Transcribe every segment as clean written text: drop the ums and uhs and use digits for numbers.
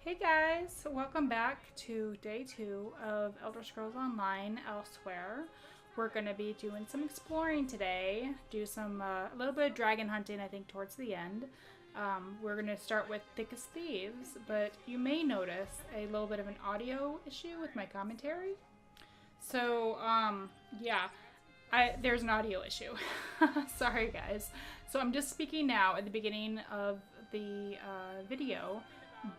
Hey guys, welcome back to day 2 of Elder Scrolls Online Elsweyr. We're going to be doing some exploring today, do some a little bit of dragon hunting I think towards the end. We're going to start with Thick as Thieves, but you may notice a little bit of an audio issue with my commentary. So, yeah, there's an audio issue. Sorry guys. So I'm just speaking now at the beginning of the video.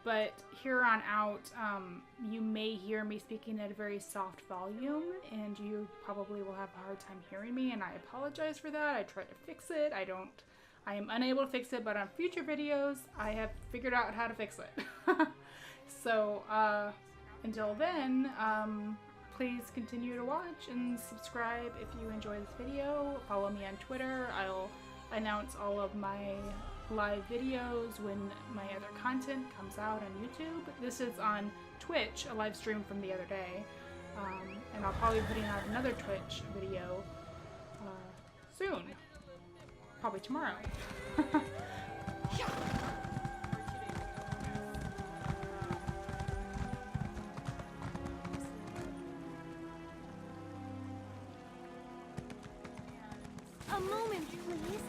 But here on out, you may hear me speaking at a very soft volume, and you probably will have a hard time hearing me, and I apologize for that. I try to fix it. I am unable to fix it, but on future videos, I have figured out how to fix it. So, until then, please continue to watch and subscribe if you enjoy this video. Follow me on Twitter. I'll announce all of my live videos when my other content comes out on YouTube. This is on Twitch, a live stream from the other day, and I'll probably be putting out another Twitch video soon, probably tomorrow. A moment, please.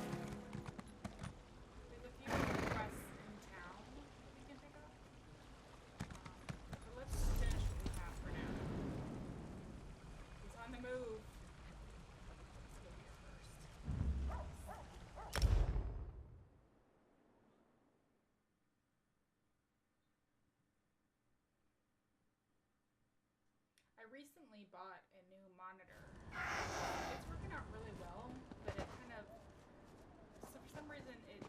I recently bought a new monitor. It's working out really well, but it kind of, so for some reason, it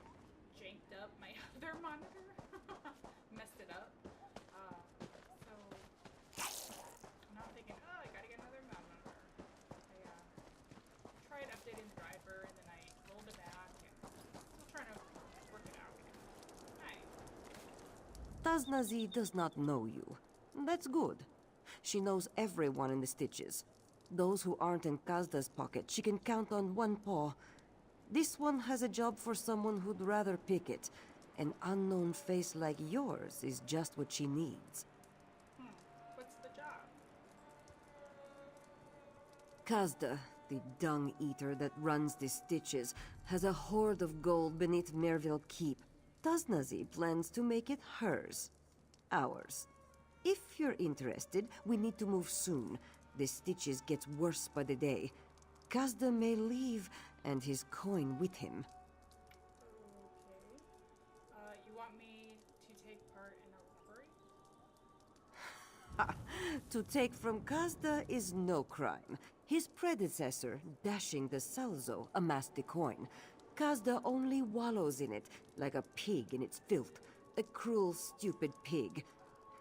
janked up my other monitor, messed it up. So now I'm thinking, oh, I gotta get another monitor. I tried updating the driver, and then I rolled it back, and still trying to work it out. Hi. Taznazi does not know you. That's good. She knows everyone in the Stitches. Those who aren't in Kazda's pocket, she can count on one paw. This one has a job for someone who'd rather pick it. An unknown face like yours is just what she needs. What's the job? Kazda, the dung-eater that runs the Stitches, has a hoard of gold beneath Merville Keep. Taznazi plans to make it hers. Ours. If you're interested, we need to move soon. The Stitches gets worse by the day. Kazda may leave, and his coin with him. Okay. You want me to take part in a robbery? To take from Kazda is no crime. His predecessor, dashing the Salzo, amassed the coin. Kazda only wallows in it, like a pig in its filth. A cruel, stupid pig.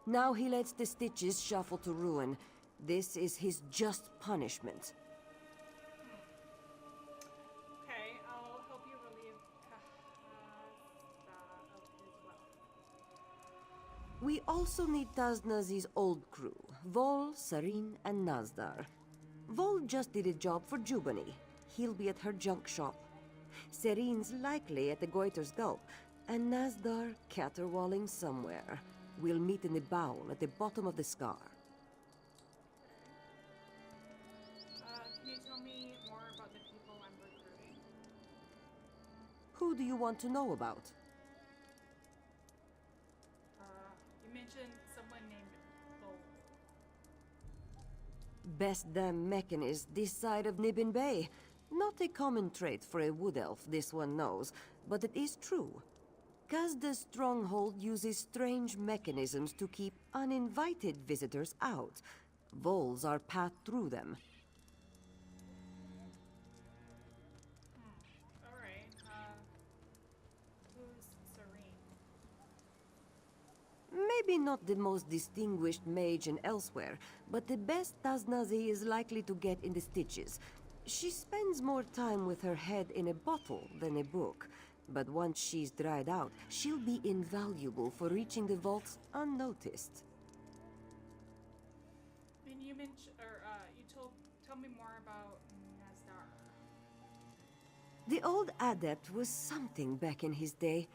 Now he lets the Stitches shuffle to ruin. This is his just punishment. Okay, I'll help you relieve Kazda of his wealth. We also need Taznazi's old crew, Vol, Sarin, and Nazdar. Vol just did a job for Jubani. He'll be at her junk shop. Sarin's likely at the Goiter's Gulp, and Nazdar caterwauling somewhere. We'll meet in the bowl at the bottom of the scar. Can you tell me more about the people I'm recruiting? Who do you want to know about? You mentioned someone named Vol. Best damn mechanist this side of Nibbin Bay. Not a common trait for a wood elf, this one knows, but it is true. Kazda's stronghold uses strange mechanisms to keep uninvited visitors out. Voles are passed through them. Alright, who's Serene? Maybe not the most distinguished mage in Elsweyr, but the best Taznazi is likely to get in the Stitches. She spends more time with her head in a bottle than a book. But once she's dried out, she'll be invaluable for reaching the vaults unnoticed. And you mentioned, tell me more about Nazdar. The old adept was something back in his day.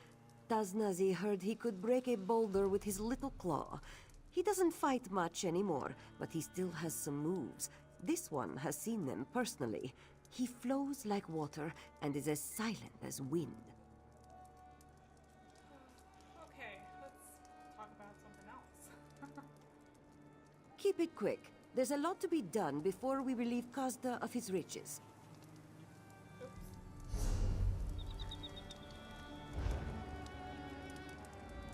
Taznazi heard he could break a boulder with his little claw. He doesn't fight much anymore, but he still has some moves. This one has seen them personally. He flows like water and is as silent as wind. Okay, let's talk about something else. Keep it quick. There's a lot to be done before we relieve Kazda of his riches.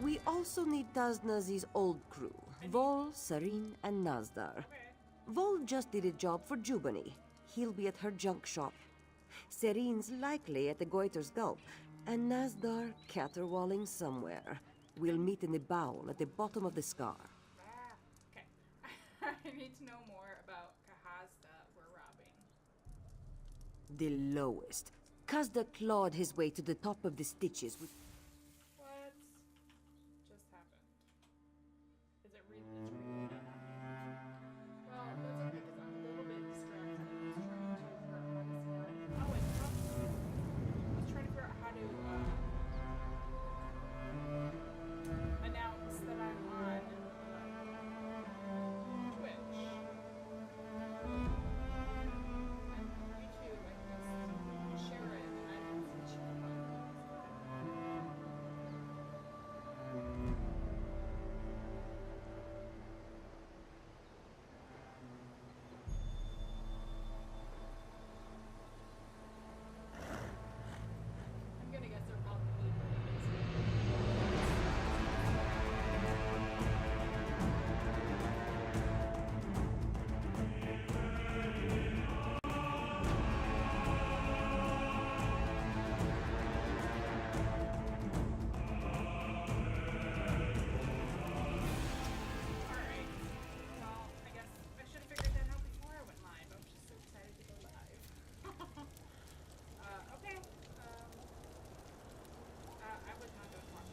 We also need Taznazi's old crew, Vol, Sarin, and Nazdar. Vol just did a job for Jubani. He'll be at her junk shop. Serin's likely at the Goiter's Gulp, and Nazdar caterwauling somewhere. We'll meet in the bowl at the bottom of the scar. Okay. I need to know more about Kahazda we're robbing. The lowest. Kazda clawed his way to the top of the stitches with... What just happened? Is it really true? Well, that's okay because I'm a little bit distracted. I was trying to figure out how to announce that I'm on Twitch. And YouTube, I just share it and I didn't see share button. I'm gonna guess they're probably Alright. Well, I guess I should have figured that out before I went live. I was just so excited to go live. Okay. I was not going to talk.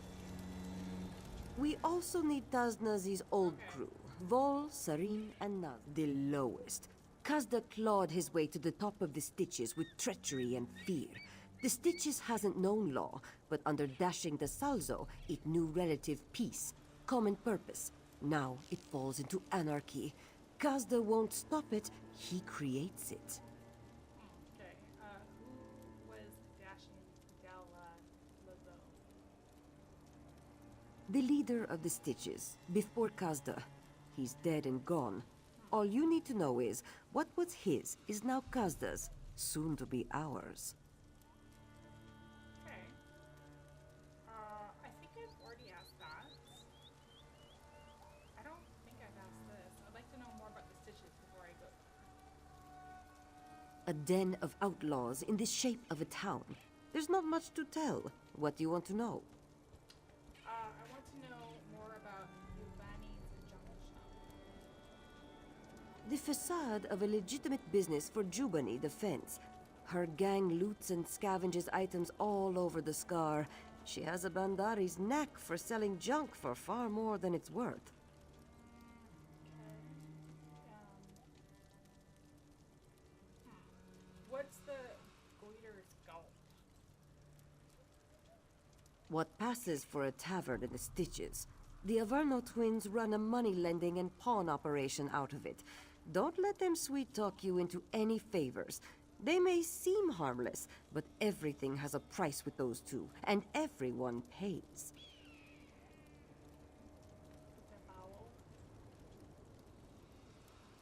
We also need Taznazi's old crew, Vol, Sarin, and Naz. The lowest. Kazda clawed his way to the top of the Stitches with treachery and fear. The Stitches hasn't known law, but under dashing the Salzo, it knew relative peace, common purpose. Now it falls into anarchy. Kazda won't stop it, he creates it. Okay. Who was dashing Del Lazo? The leader of the Stitches, before Kazda. He's dead and gone. All you need to know is, what was his is now Kazda's, soon to be ours. Okay. I think I've already asked that. I don't think I've asked this. I'd like to know more about the Stitches before I go. A den of outlaws in the shape of a town. There's not much to tell. What do you want to know? I want to know more about Giovanni's junk shop. The facade of a legitimate business for Jubani Defense. Her gang loots and scavenges items all over the scar. She has a Bandari's knack for selling junk for far more than it's worth. What's the Goiter's Gulp? What passes for a tavern in the Stitches. The Averno twins run a money lending and pawn operation out of it. Don't let them sweet-talk you into any favors. They may seem harmless, but everything has a price with those two, and everyone pays. The Bowel?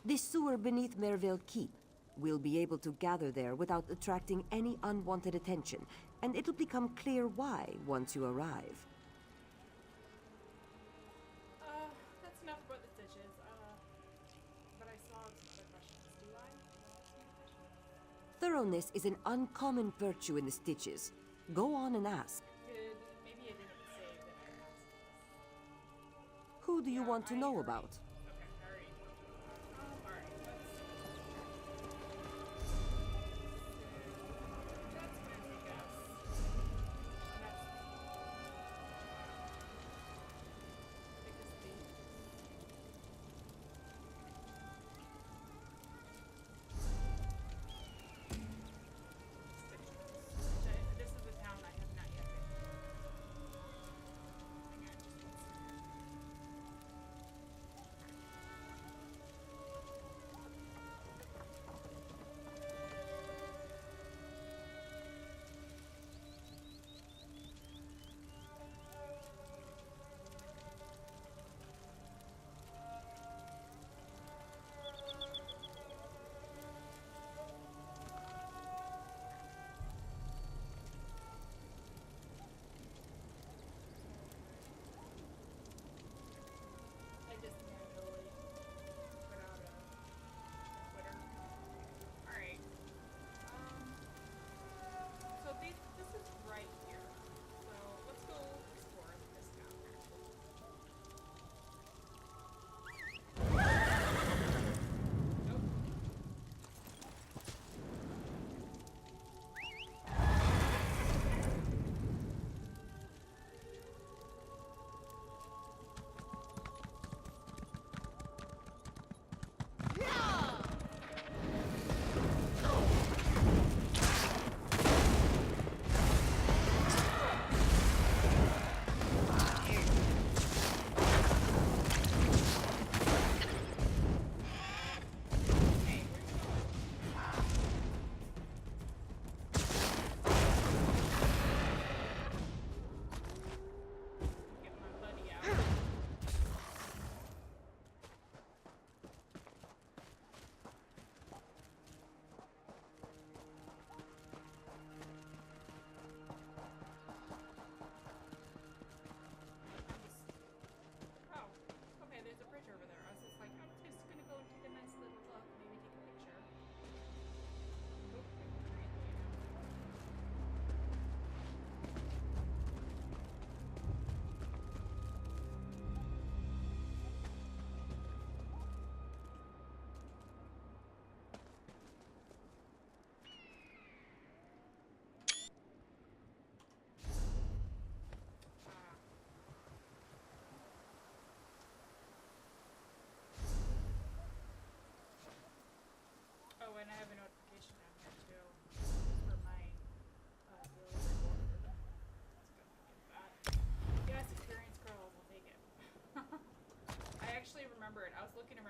The sewer beneath Merville Keep. We'll be able to gather there without attracting any unwanted attention, and it'll become clear why once you arrive. That's enough about the Stitches. But I still have some other questions. Do I? Thoroughness is an uncommon virtue in the Stitches. Go on and ask. Good. Maybe I didn't say that I asked this. Who do you Yeah, want to I know agree. about? Okay, alright. Alright, let's... So, that's gonna take us... This is the town I have not yet been.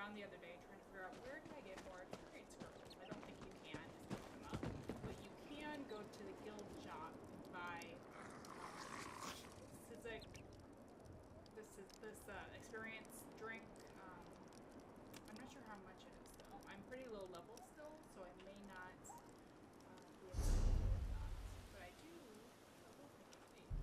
around the other day trying to figure out where can I get more experience scrolls. I don't think you can just pick them up, but you can go to the guild shop and buy this experience drink. I'm not sure how much it is though. I'm pretty low level still, so I may not be able to afford that. But I do will pick up these.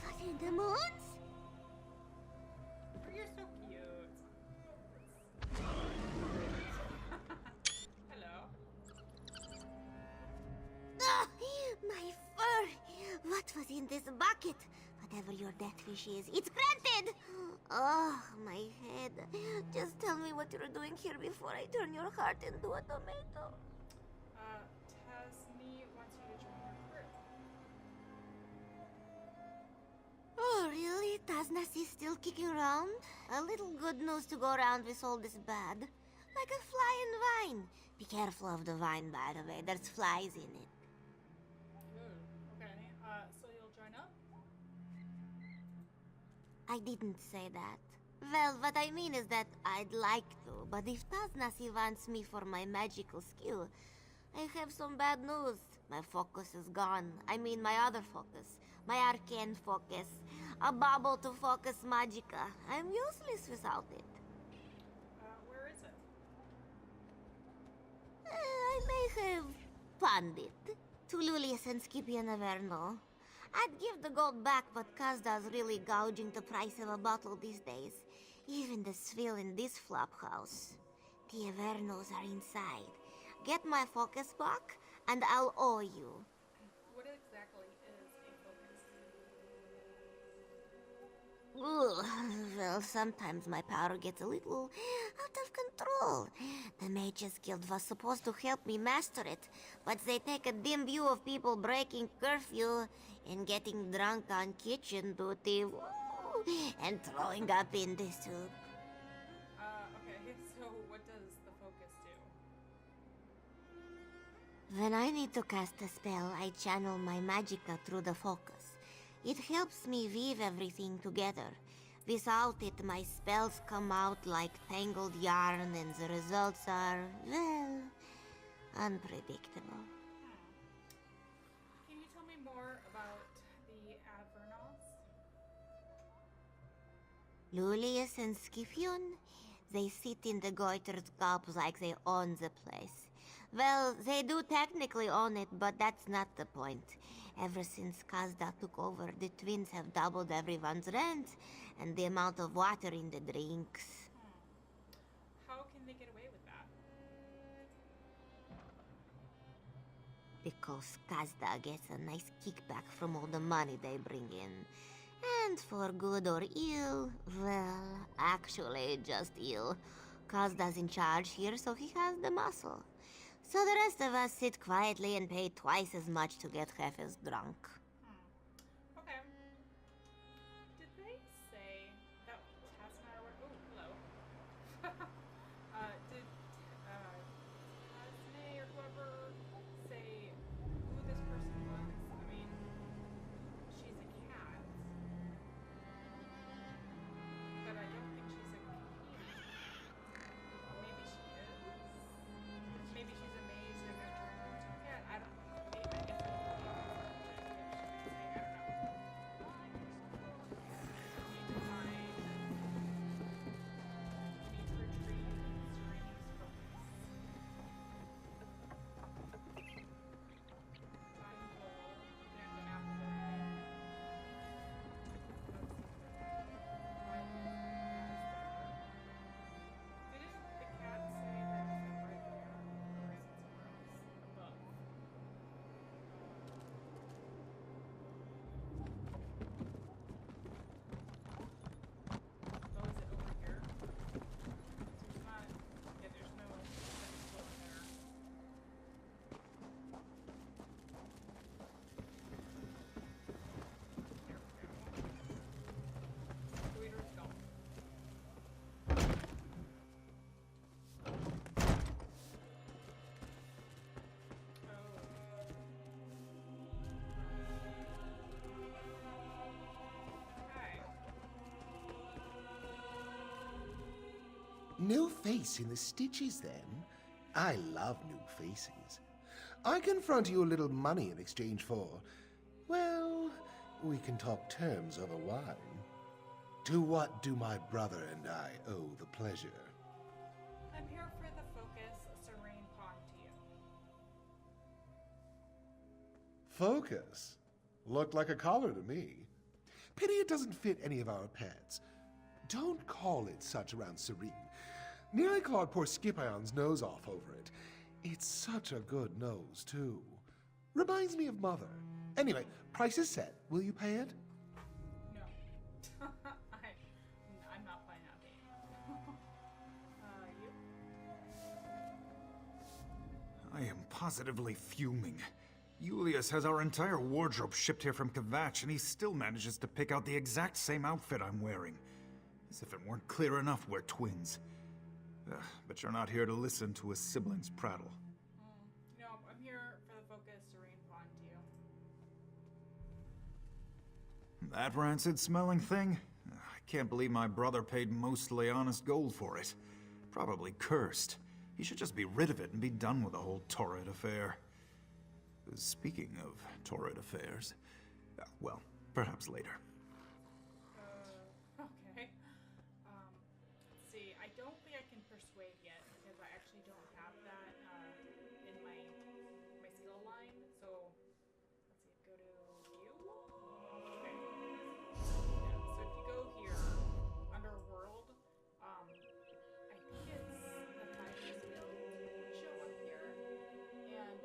Fucking the moons? Oh, you're so cute. Hello. Ah, my fur! What was in this bucket? Whatever your death wish is, it's granted! Oh, my head. Just tell me what you're doing here before I turn your heart into a tomato. Tasni wants you to join her crew. Oh, really? Taznas is still kicking around? A little good news to go around with all this bad. Like a fly in vine. Be careful of the vine, by the way. There's flies in it. Okay. So you'll join up? I didn't say that. Well, what I mean is that I'd like to, but if Taznasi wants me for my magical skill, I have some bad news. My focus is gone. I mean my other focus. My arcane focus. A bauble to focus magica. I'm useless without it. Where is it? I may have pawned it to Lulius and Scipion Averno. I'd give the gold back, but Kazda's really gouging the price of a bottle these days. Even the swill in this flop house. The Avernos are inside. Get my focus back, and I'll owe you. What exactly is a focus? Well, sometimes my power gets a little out of control. The Mages Guild was supposed to help me master it, but they take a dim view of people breaking curfew and getting drunk on kitchen duty and throwing up in the soup. Okay, so what does the focus do? When I need to cast a spell, I channel my magicka through the focus. It helps me weave everything together. Without it, my spells come out like tangled yarn and the results are, well, unpredictable. Can you tell me more about the Avernos? Lulius and Scipion, they sit in the goitered cups like they own the place. Well, they do technically own it, but that's not the point. Ever since Kazda took over, the twins have doubled everyone's rent and the amount of water in the drinks. How can they get away with that? Because Kazda gets a nice kickback from all the money they bring in. And for good or ill, well, actually just ill. Kazda's in charge here, so he has the muscle. So the rest of us sit quietly and pay twice as much to get half as drunk. Okay. Did they say that Tasna were... Oh, hello. Did Tasne or whoever say who this person was? I mean, she's a cat. But I don't think she's a cat. Maybe she is? Maybe she's a mage and got turned into a cat. I don't know. I guess I don't know. No face in the stitches, then? I love new faces. I confront you a little money in exchange for... well, we can talk terms over wine. To what do my brother and I owe the pleasure? I'm here for the focus, serene pawn to you. Focus? Looked like a collar to me. Pity it doesn't fit any of our pets. Don't call it such around Serene. Nearly clawed poor Skip-Ion's nose off over it. It's such a good nose, too. Reminds me of Mother. Anyway, price is set. Will you pay it? No. I'm not playing that game. You? I am positively fuming. Julius has our entire wardrobe shipped here from Kvatch, and he still manages to pick out the exact same outfit I'm wearing. As if it weren't clear enough we're twins. But you're not here to listen to a sibling's prattle. No, I'm here for the focus, serene pawn to you. That rancid-smelling thing? I can't believe my brother paid mostly honest gold for it. Probably cursed. He should just be rid of it and be done with the whole torrid affair. Speaking of torrid affairs, well, perhaps later. Okay. Let's see. I don't think I can persuade yet because I actually don't have that in my skill line. So let's see. Go to view. Okay. Yeah. So if you go here under world, I think it's the 5 skill would show up here, and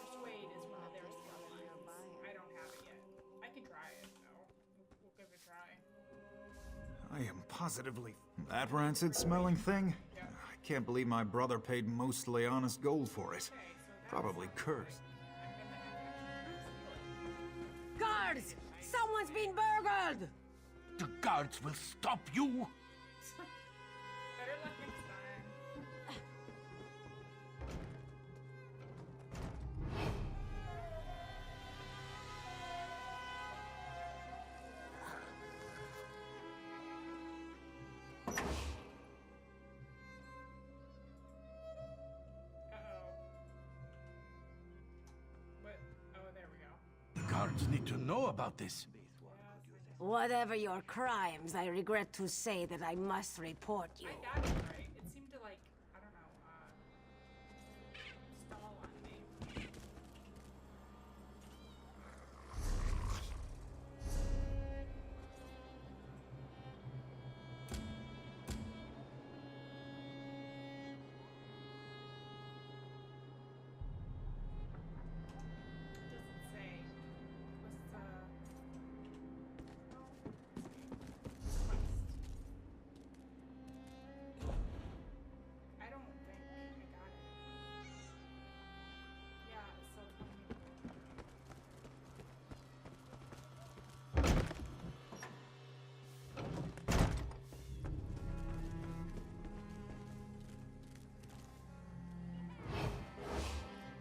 persuade is one of their skill lines. I don't have it yet. I can try it though. We'll give it a try. I am positively... That rancid-smelling thing? Yeah. I can't believe my brother paid mostly honest gold for it. Okay, so that's Probably cursed. I'm gonna have to Guards! Someone's been burgled! The guards will stop you. better luck next time. Uh-oh. What? Oh, there we go. The guards need to know about this. Whatever your crimes, I regret to say that I must report you. I got it right. It seemed to like, I don't know, stall on me. Doesn't say. What's quest? I don't think I got it. Yeah, so tell me.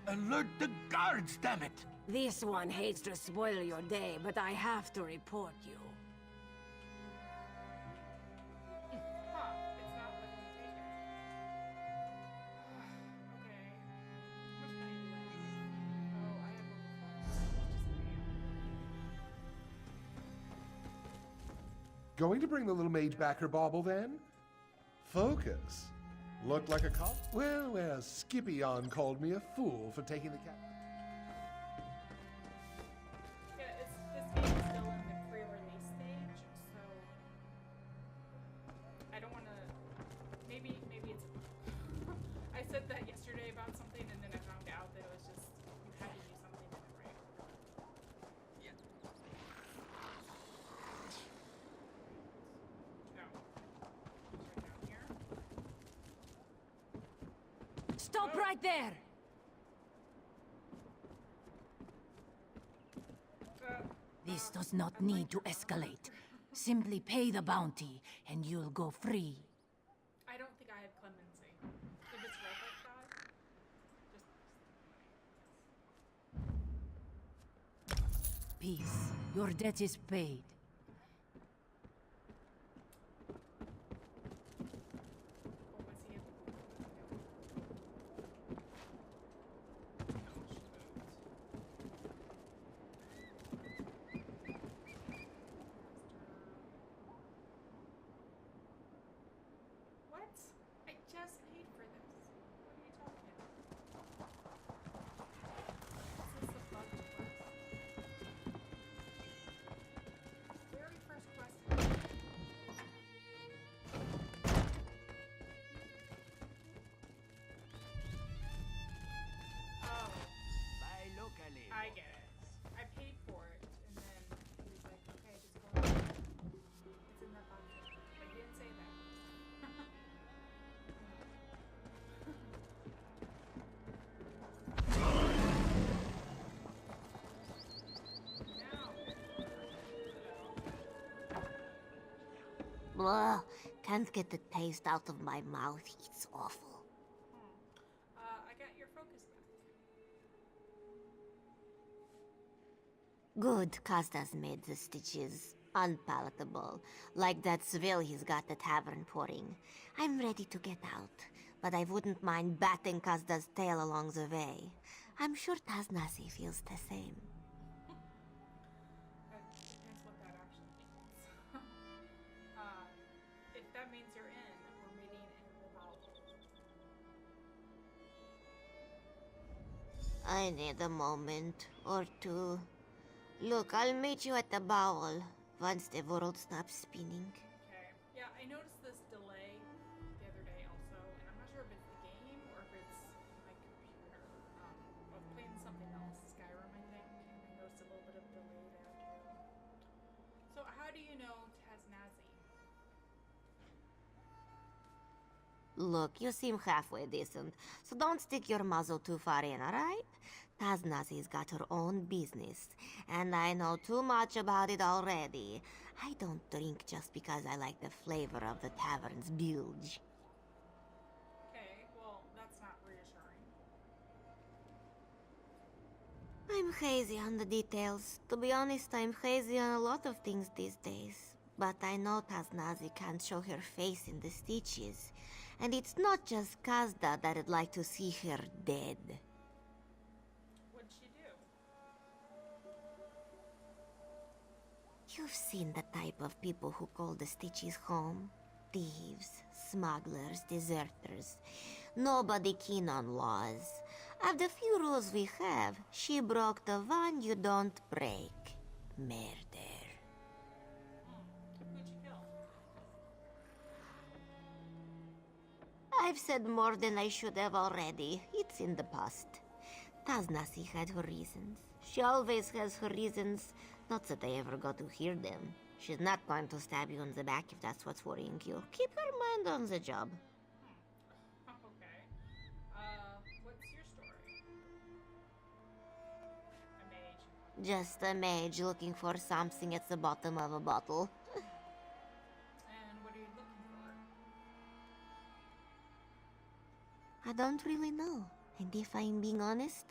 Alert the guards, damn it! This one hates to spoil your day, but I have to report you. Huh, it's not letting me take it. Okay. How much money do I have? Oh, I have over 4. Let's just pay him. Going to bring the little mage back her bauble, then? Focus. Looked like a cop? Well, Skippy-On called me a fool for taking the cat. Yeah, this game is still in the pre-release stage, so I don't want to. Maybe it's. I said that yesterday about something, and then I found out that it was just you had to do something in it right. No. It's right down here. Stop right there! This does not need to escalate. Simply pay the bounty, and you'll go free. I don't think I have clemency. If it's read like that, just Peace. Your debt is paid. Blah, can't get the taste out of my mouth. It's awful. I got your focus back. Good, Costas made the stitches unpalatable, like that swill he's got the tavern pouring. I'm ready to get out, but I wouldn't mind batting Costas' tail along the way. I'm sure Taznasi feels the same. Depends what that actually means. If that means you're in, we're meeting in the bowel. I need a moment or two. Look, I'll meet you at the bowel once the world stops spinning. Okay. Yeah, I noticed this delay the other day also, and I'm not sure if it's the game or if it's my computer. I was playing something else, Skyrim, I think, and I noticed a little bit of delay there too. So, how do you know Taznazi? Look, you seem halfway decent, so don't stick your muzzle too far in, alright? Taznazi's got her own business, and I know too much about it already. I don't drink just because I like the flavor of the tavern's bilge. Okay, well, that's not reassuring. I'm hazy on the details. To be honest, I'm hazy on a lot of things these days. But I know Taznazi can't show her face in the stitches. And it's not just Kazda that'd like to see her dead. What'd she do? You've seen the type of people who call the stitches home. Thieves, smugglers, deserters. Nobody keen on laws. Of the few rules we have, she broke the one you don't break. Murder. Who'd she kill? I've said more than I should have already. It's in the past. Taznasi had her reasons. She always has her reasons. Not that I ever got to hear them. She's not going to stab you in the back if that's what's worrying you. Keep your mind on the job. Okay. What's your story? A mage. Just a mage looking for something at the bottom of a bottle. And what are you looking for? I don't really know. And if I'm being honest,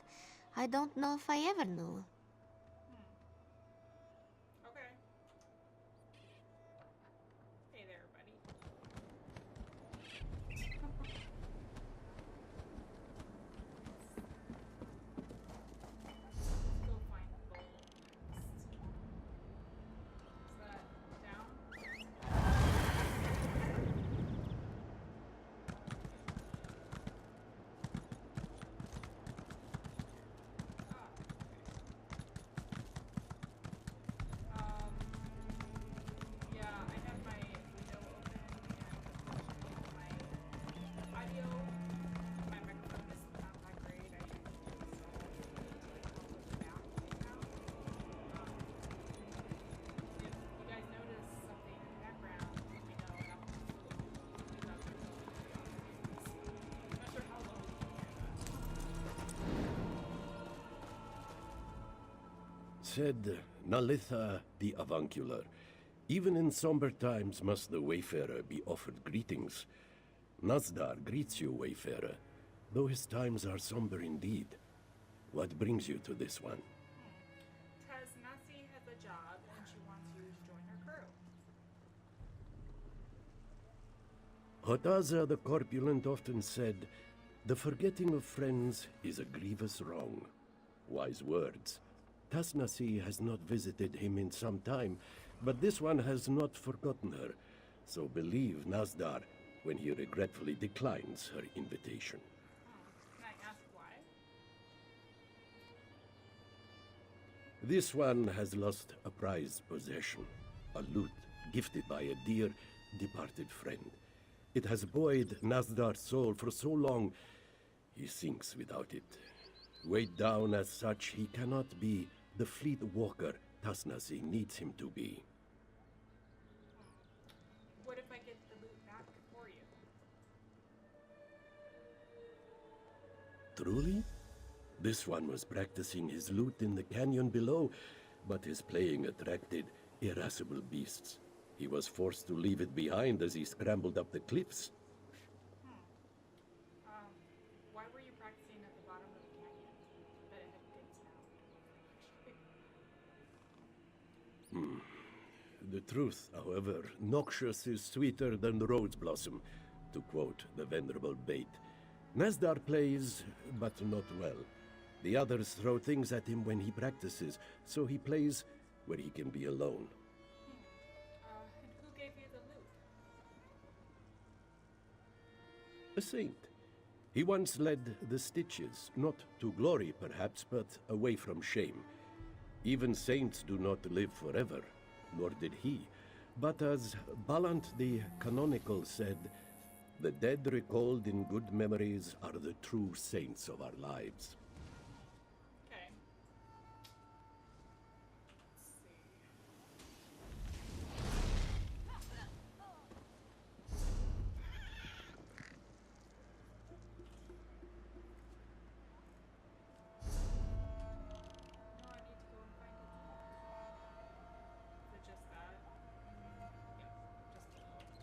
I don't know if I ever knew. Okay. Hey there, buddy. Let's go find gold next. Is that down? Yeah, I have my window open and my audio, my microphone is not that great. I usually so back now. If you guys notice something in the background, let me know and I'll do that. I'm not sure how long you can hear that. Said Nalitha the Avuncular, even in somber times must the wayfarer be offered greetings. Nazdar greets you, wayfarer, though his times are somber indeed. What brings you to this one? Taznasi has a job and she wants you to join her crew. Hotaza the Corpulent often said, the forgetting of friends is a grievous wrong. Wise words. Tasnasi has not visited him in some time, but this one has not forgotten her. So believe Nazdar when he regretfully declines her invitation. Can I ask why? This one has lost a prized possession, a lute gifted by a dear, departed friend. It has buoyed Nazdar's soul for so long, he sinks without it. Weighed down as such, he cannot be the fleet walker Tasnasi needs him to be. What if I get the loot back for you? Truly? This one was practicing his lute in the canyon below, but his playing attracted irascible beasts. He was forced to leave it behind as he scrambled up the cliffs. Why were you practicing at the bottom of the canyon? But it had good sound. The truth, however, noxious is sweeter than rose blossom, to quote the venerable Bait. Nasdar plays, but not well. The others throw things at him when he practices, so he plays where he can be alone. And who gave you the lute? A saint. He once led the Stitches, not to glory perhaps, but away from shame. Even saints do not live forever, nor did he. But as Ballant the Canonical said, the dead recalled in good memories are the true saints of our lives. Okay. Let's see. I need to go and find it. Is it just that? Yep, just a little.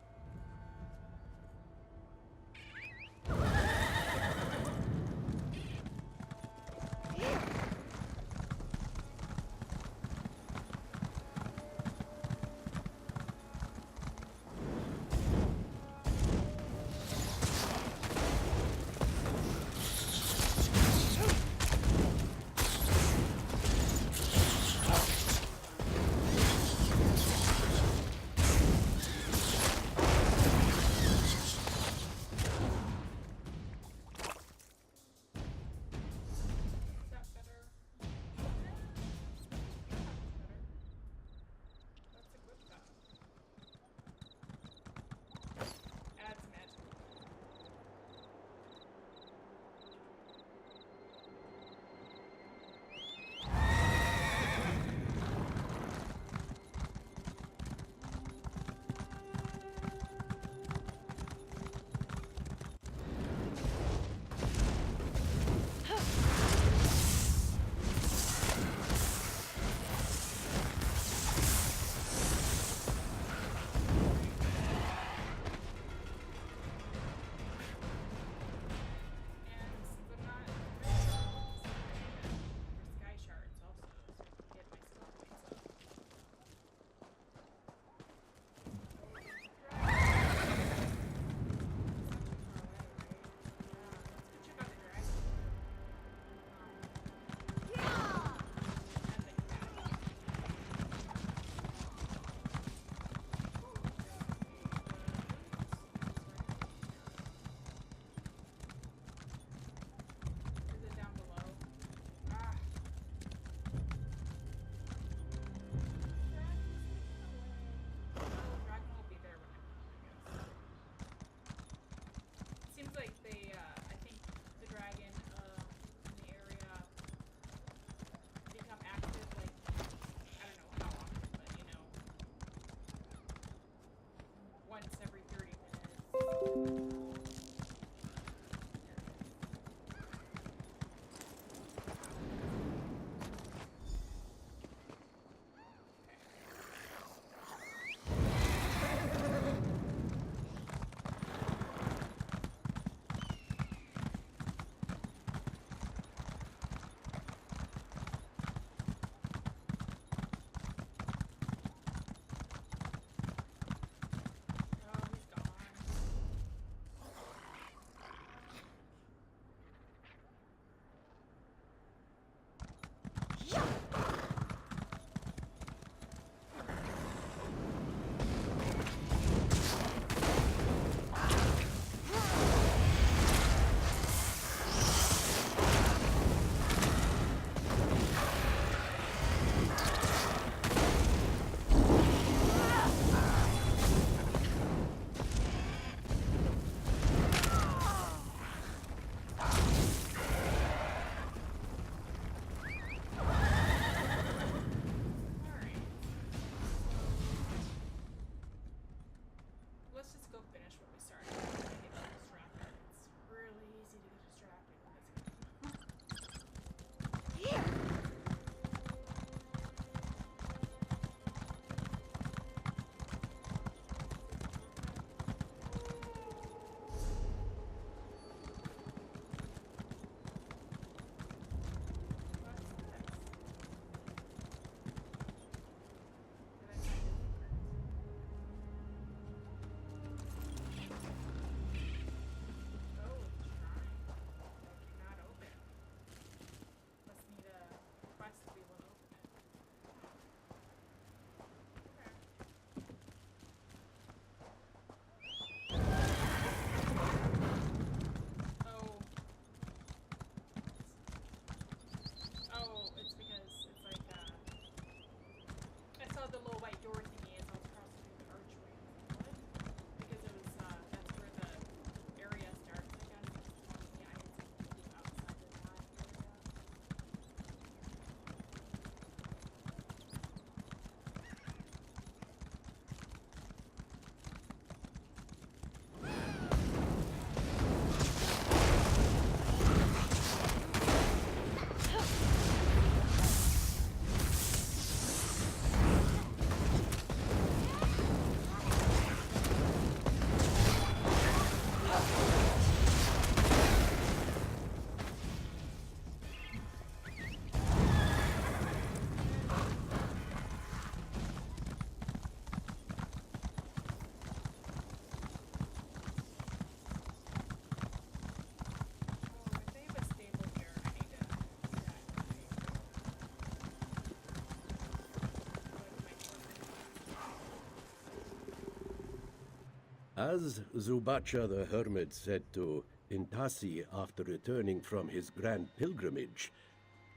As Zubacha the Hermit said to Intasi after returning from his grand pilgrimage,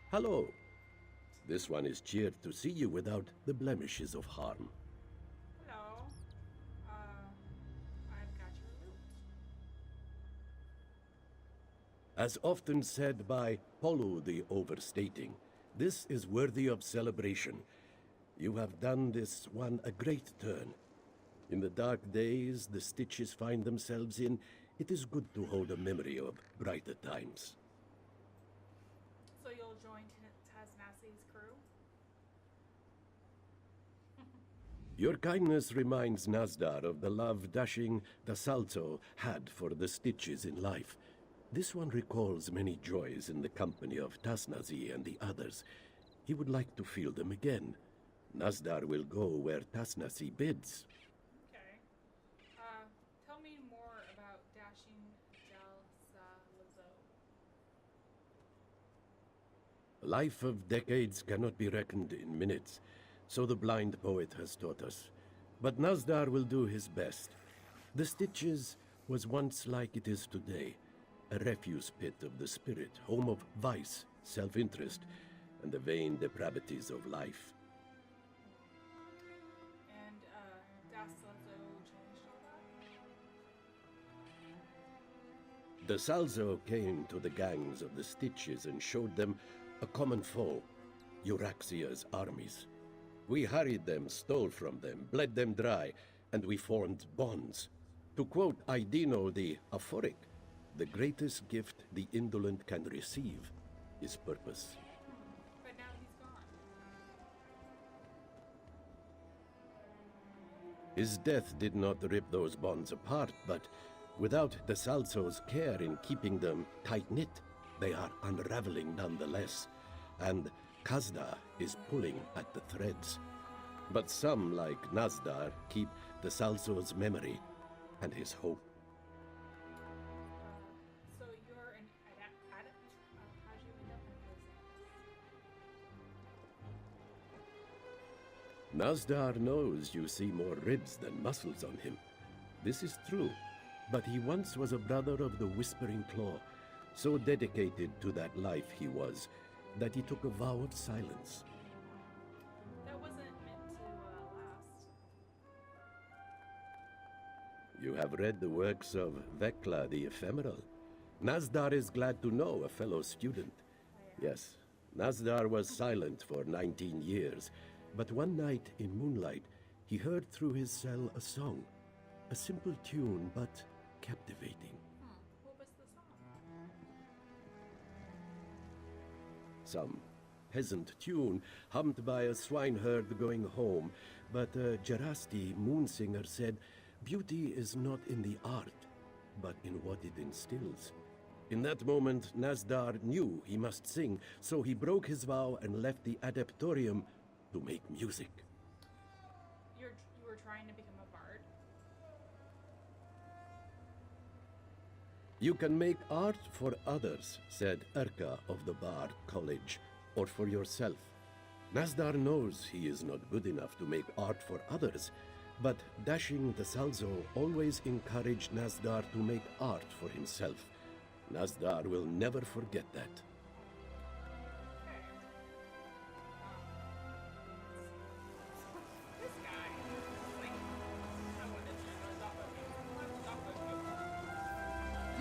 "Hello. This one is cheered to see you without the blemishes of harm." Hello. I've got your loot. As often said by Polu the Overstating, this is worthy of celebration. You have done this one a great turn. In the dark days the Stitches find themselves in, it is good to hold a memory of brighter times. So you'll join Tasnasi's crew? Your kindness reminds Nazdar of the love dashing Dasalzo had for the Stitches in life. This one recalls many joys in the company of Tasnazi and the others. He would like to feel them again. Nazdar will go where Tasnazi bids. Okay. Tell me more about dashing Jalsa. Life of decades cannot be reckoned in minutes, so the blind poet has taught us. But Nazdar will do his best. The Stitches was once like it is today, a refuse pit of the spirit, home of vice, self-interest, and the vain depravities of life. And, Daslazo changed all that? The Salzo came to the gangs of the Stitches and showed them a common foe, Euraxia's armies. We harried them, stole from them, bled them dry, and we formed bonds. To quote Aidino the Aphoric, the greatest gift the indolent can receive is purpose. But now he's gone. His death did not rip those bonds apart, but without the Salzo's care in keeping them tight-knit, they are unraveling nonetheless, and Kazda is pulling at the threads. But some, like Nazdar, keep the Salzo's memory and his hope. So you're an adept? How'd you end up in prison? Nazdar knows you see more ribs than muscles on him. This is true, but he once was a brother of the Whispering Claw, so dedicated to that life he was, that he took a vow of silence. That wasn't meant to last. You have read the works of Vekla the Ephemeral. Nazdar is glad to know a fellow student. Yes, Nazdar was silent for 19 years, but one night in moonlight, he heard through his cell a song. A simple tune, but captivating. What was the song? Some peasant tune hummed by a swineherd going home, but a Jarasti moon singer said, "Beauty is not in the art, but in what it instills." In that moment, Nazdar knew he must sing, so he broke his vow and left the adeptorium to make music. You were trying to become a bard? You can make art for others, said Erka of the Bard College, or for yourself. Nazdar knows he is not good enough to make art for others, but Dashing the Salzo always encouraged Nazdar to make art for himself. Nazdar will never forget that. This guy, like, I wanted to go off of me. Let's off of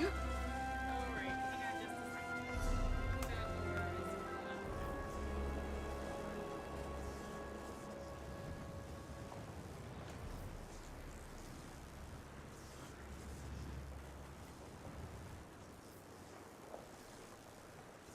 you. Alright, hang on just a second. Where is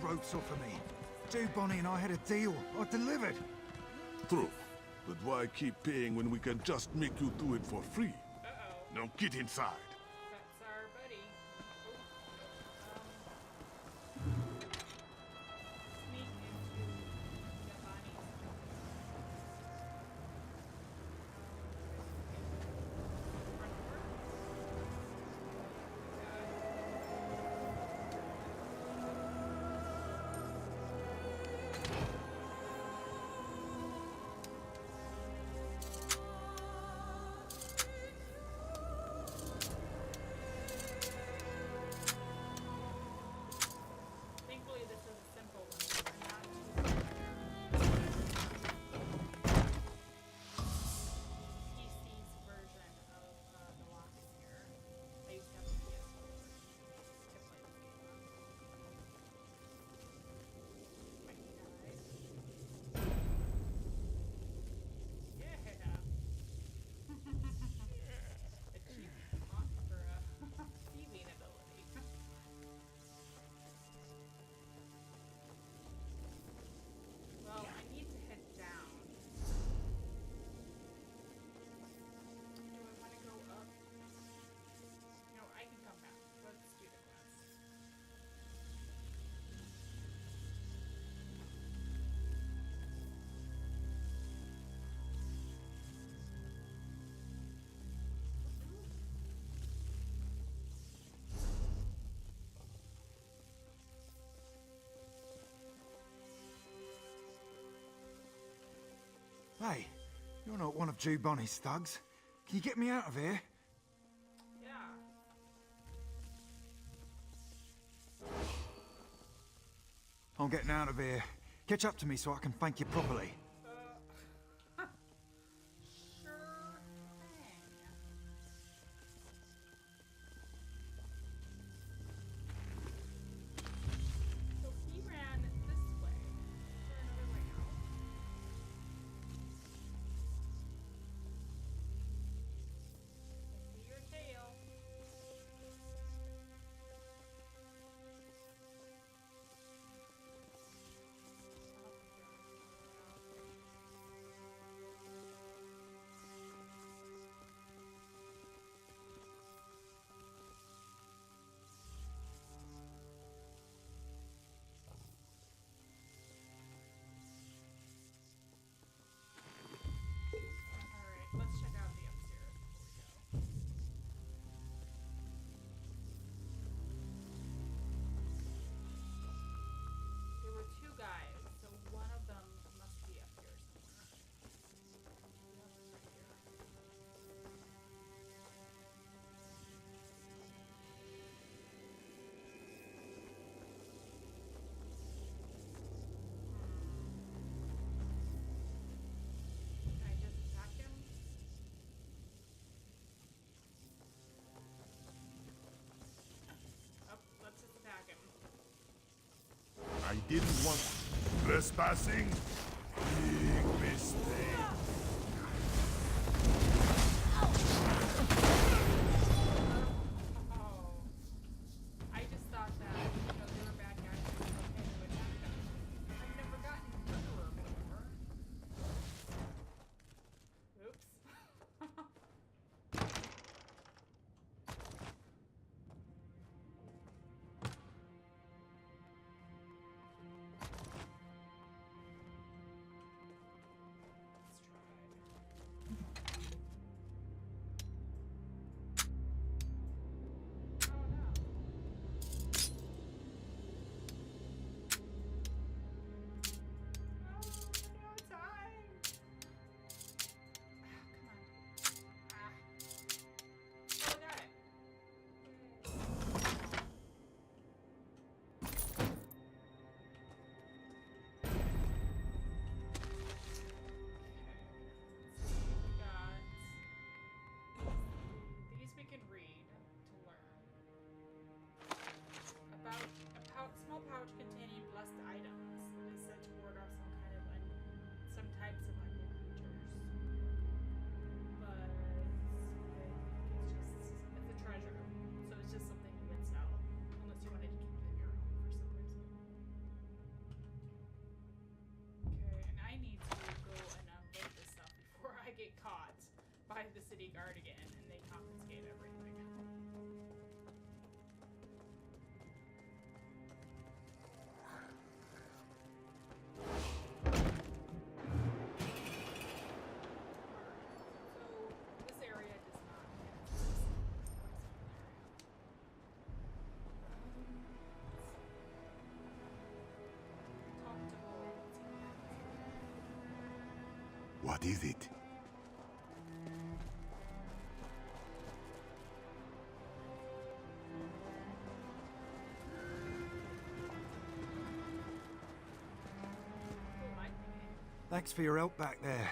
ropes off of me. Jew Bonnie and I had a deal. I delivered. True. But why keep paying when we can just make you do it for free? Uh-oh. Now get inside. That's our buddy. Sneak into Yabani's front door. Thankfully, this is a simple one. Not PC's version of the locks here. I used to have the PS4 version to play this game on. Might be nice. Yeah. Achievement unlocked for a thieving ability. Well, I need to head down. Do I want to go up? No, I can come back. Let's do the quest. Hey, you're not one of Jew Bonnie's thugs. Can you get me out of here? Yeah. I'm getting out of here. Catch up to me so I can thank you properly. Sure thing. So he ran this way. Is there another way out? I see your tail. Alright, let's check out the upstairs before we go. There were two guys, so one of them must be up here somewhere. Yep, right here. Can I just attack him? Oh, let's just attack him. I didn't want trespassing. Big mistake. Oh. I just thought that, they were bad guys and it was okay to attack them. I've never gotten murderer before. Oops. caught by the city guard again, and they confiscate everything. So this area does not have a talk to Bull. What is it? Thanks for your help back there.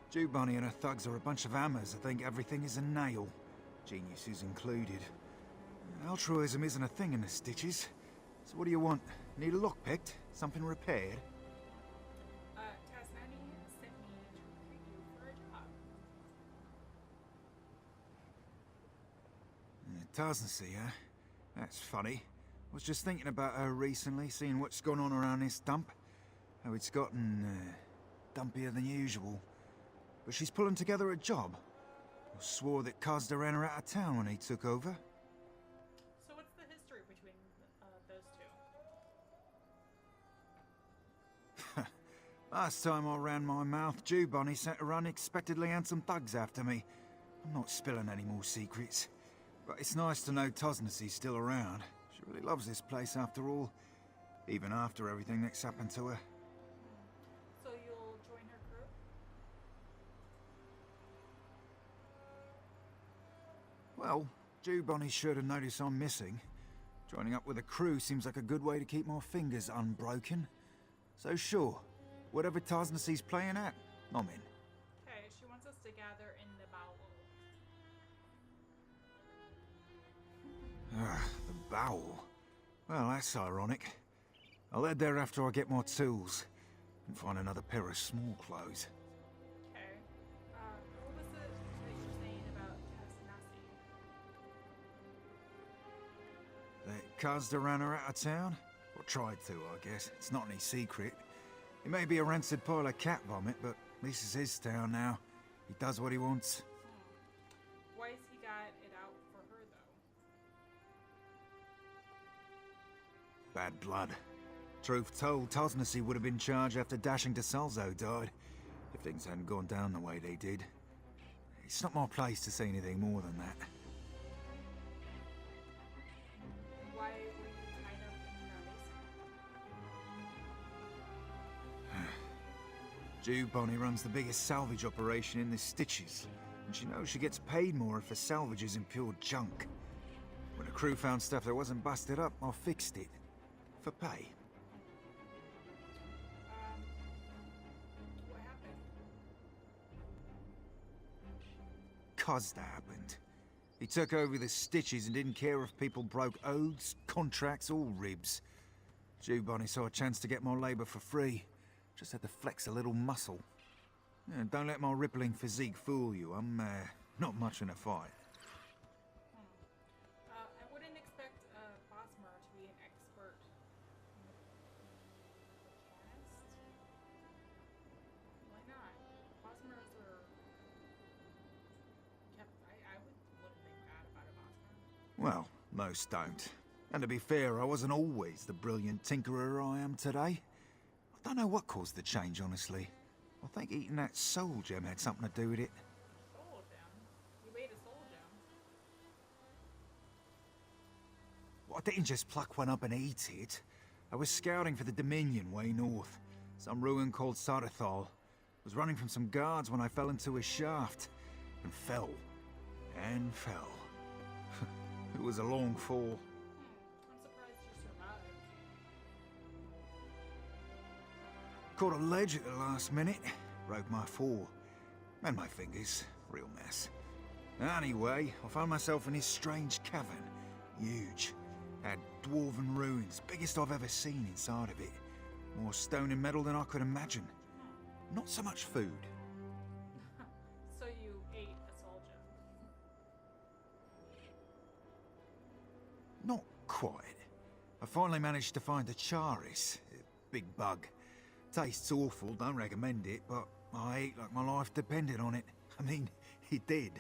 Jew Bunny and her thugs are a bunch of hammers. I think everything is a nail. Geniuses included. Altruism isn't a thing in the Stitches. So what do you want? Need a lock picked? Something repaired? Tasmani sent me to recruit you for a job. Tarsnessy, huh? That's funny. I was just thinking about her recently, seeing what's gone on around this dump. How it's gotten, dumpier than usual. But she's pulling together a job. I swore that Kazda ran her out of town when he took over. So what's the history between those two? Last time I ran my mouth, Jew Bunny sent her unexpectedly handsome thugs after me. I'm not spilling any more secrets. But it's nice to know Tosnessy's still around. She really loves this place after all. Even after everything that's happened to her. So you'll join her crew? Well, Jew Bunny's sure to notice I'm missing. Joining up with a crew seems like a good way to keep my fingers unbroken. So sure, whatever Tosnessy's playing at, I'm in. Okay, she wants us to gather in the bowel. The bowel. Well, that's ironic. I'll head there after I get more tools and find another pair of small clothes. Okay. What was it that you were saying about Tasnasi? That Kazda ran her out of town? Or tried to, I guess. It's not any secret. He may be a rancid pile of cat vomit, but this is his town now. He does what he wants. Why has he got it out for her, though? Bad blood. Truth told, Tosnessy would have been charged after dashing to Salzo died, if things hadn't gone down the way they did. It's not my place to say anything more than that. Why were you tied up in the basement? Jew Bonnie runs the biggest salvage operation in the Stitches, and she knows she gets paid more if her salvage is in pure junk. When the crew found stuff that wasn't busted up, I fixed it. For pay. What happened? Cause that happened. He took over the Stitches and didn't care if people broke oaths, contracts, or ribs. Jew Bonnie saw a chance to get more labor for free. Just had to flex a little muscle. Yeah, don't let my rippling physique fool you. I'm, not much in a fight. I wouldn't expect Bosmer to be an expert mechanist. Why not? Bosmers are kept. Wouldn't think bad about a Bosmer. Well, most don't. And to be fair, I wasn't always the brilliant tinkerer I am today. I don't know what caused the change, honestly. I think eating that soul gem had something to do with it. Soul gem? You ate a soul gem? Well, I didn't just pluck one up and eat it. I was scouting for the Dominion way north. Some ruin called Sardathal. Was running from some guards when I fell into a shaft. And fell. And fell. It was a long fall. I'm surprised you survived. Caught a ledge at the last minute. Broke my fall. And my fingers. Real mess. Anyway, I found myself in this strange cavern. Huge. Had dwarven ruins, biggest I've ever seen inside of it. More stone and metal than I could imagine. Not so much food. So you ate a soul gem. Not quite. I finally managed to find a charis. A big bug. Tastes awful, don't recommend it, but I ate like my life depended on it. I mean, he did.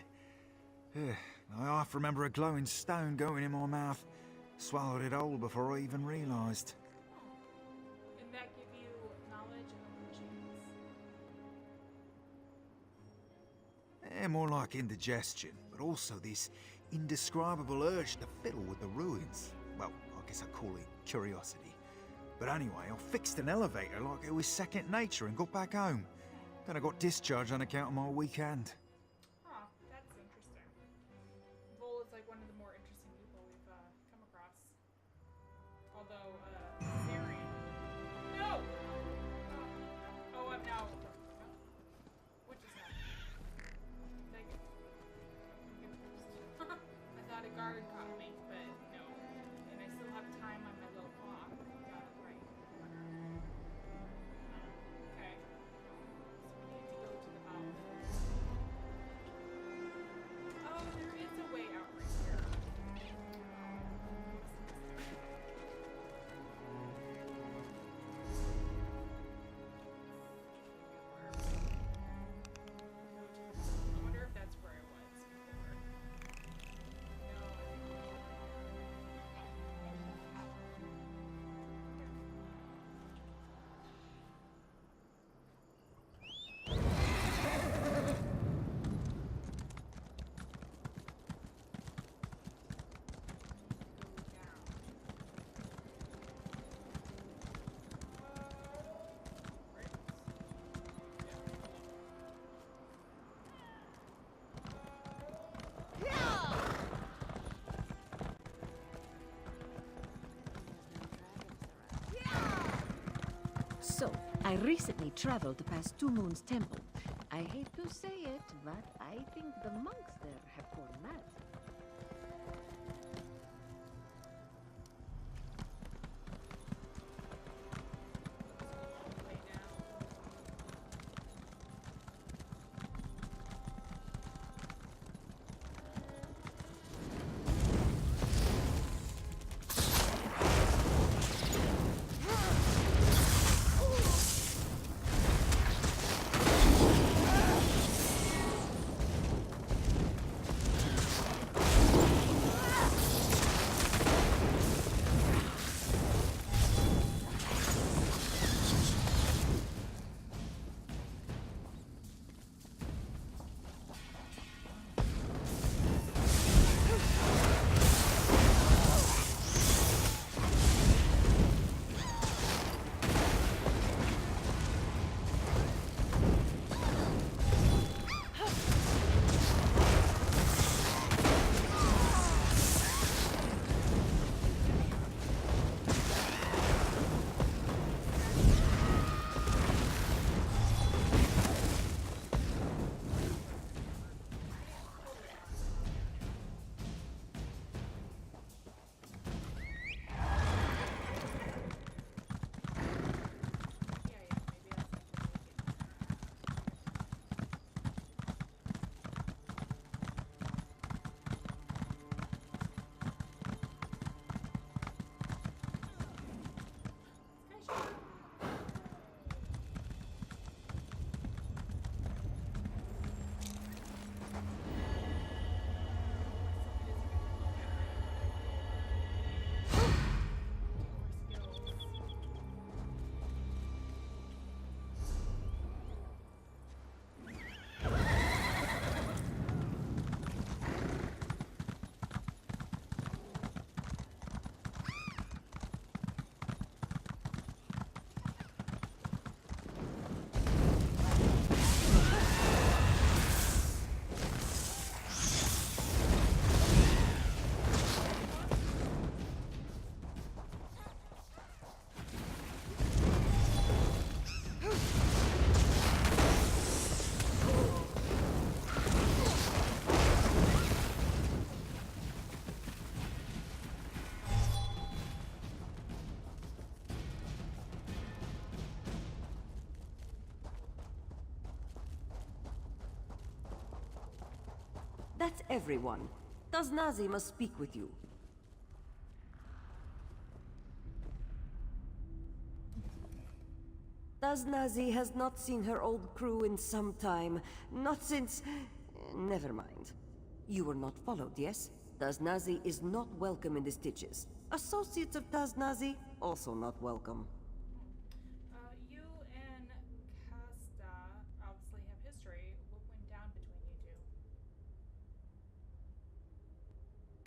Yeah, I half remember a glowing stone going in my mouth. Swallowed it whole before I even realised. And that give you knowledge and illusions? Yeah, more like indigestion, but also this indescribable urge to fiddle with the ruins. Well, I guess I call it curiosity. But anyway, I fixed an elevator like it was second nature and got back home. Then I got discharged on account of my weekend. Huh, that's interesting. Vol is like one of the more interesting people we've come across. Although, Syrian. No! Oh, I'm now. What just happened? Dang it. I'm confused. I thought a guard caught me, but no. And I still have time on my little clock. Got it right. Okay. So we need to go to the mouth. Oh, there is a way out right here. I wonder if that's where I was before. No, So, I recently traveled past Two Moons Temple. I hate to say it, but I think the monks there have gone mad. way down. That's everyone. Tasnazi must speak with you. Taznazi has not seen her old crew in some time. Not since... Never mind. You were not followed, yes? Taznazi is not welcome in the Stitches. Associates of Taznazi, also not welcome. You and Casta obviously have history. What went down between you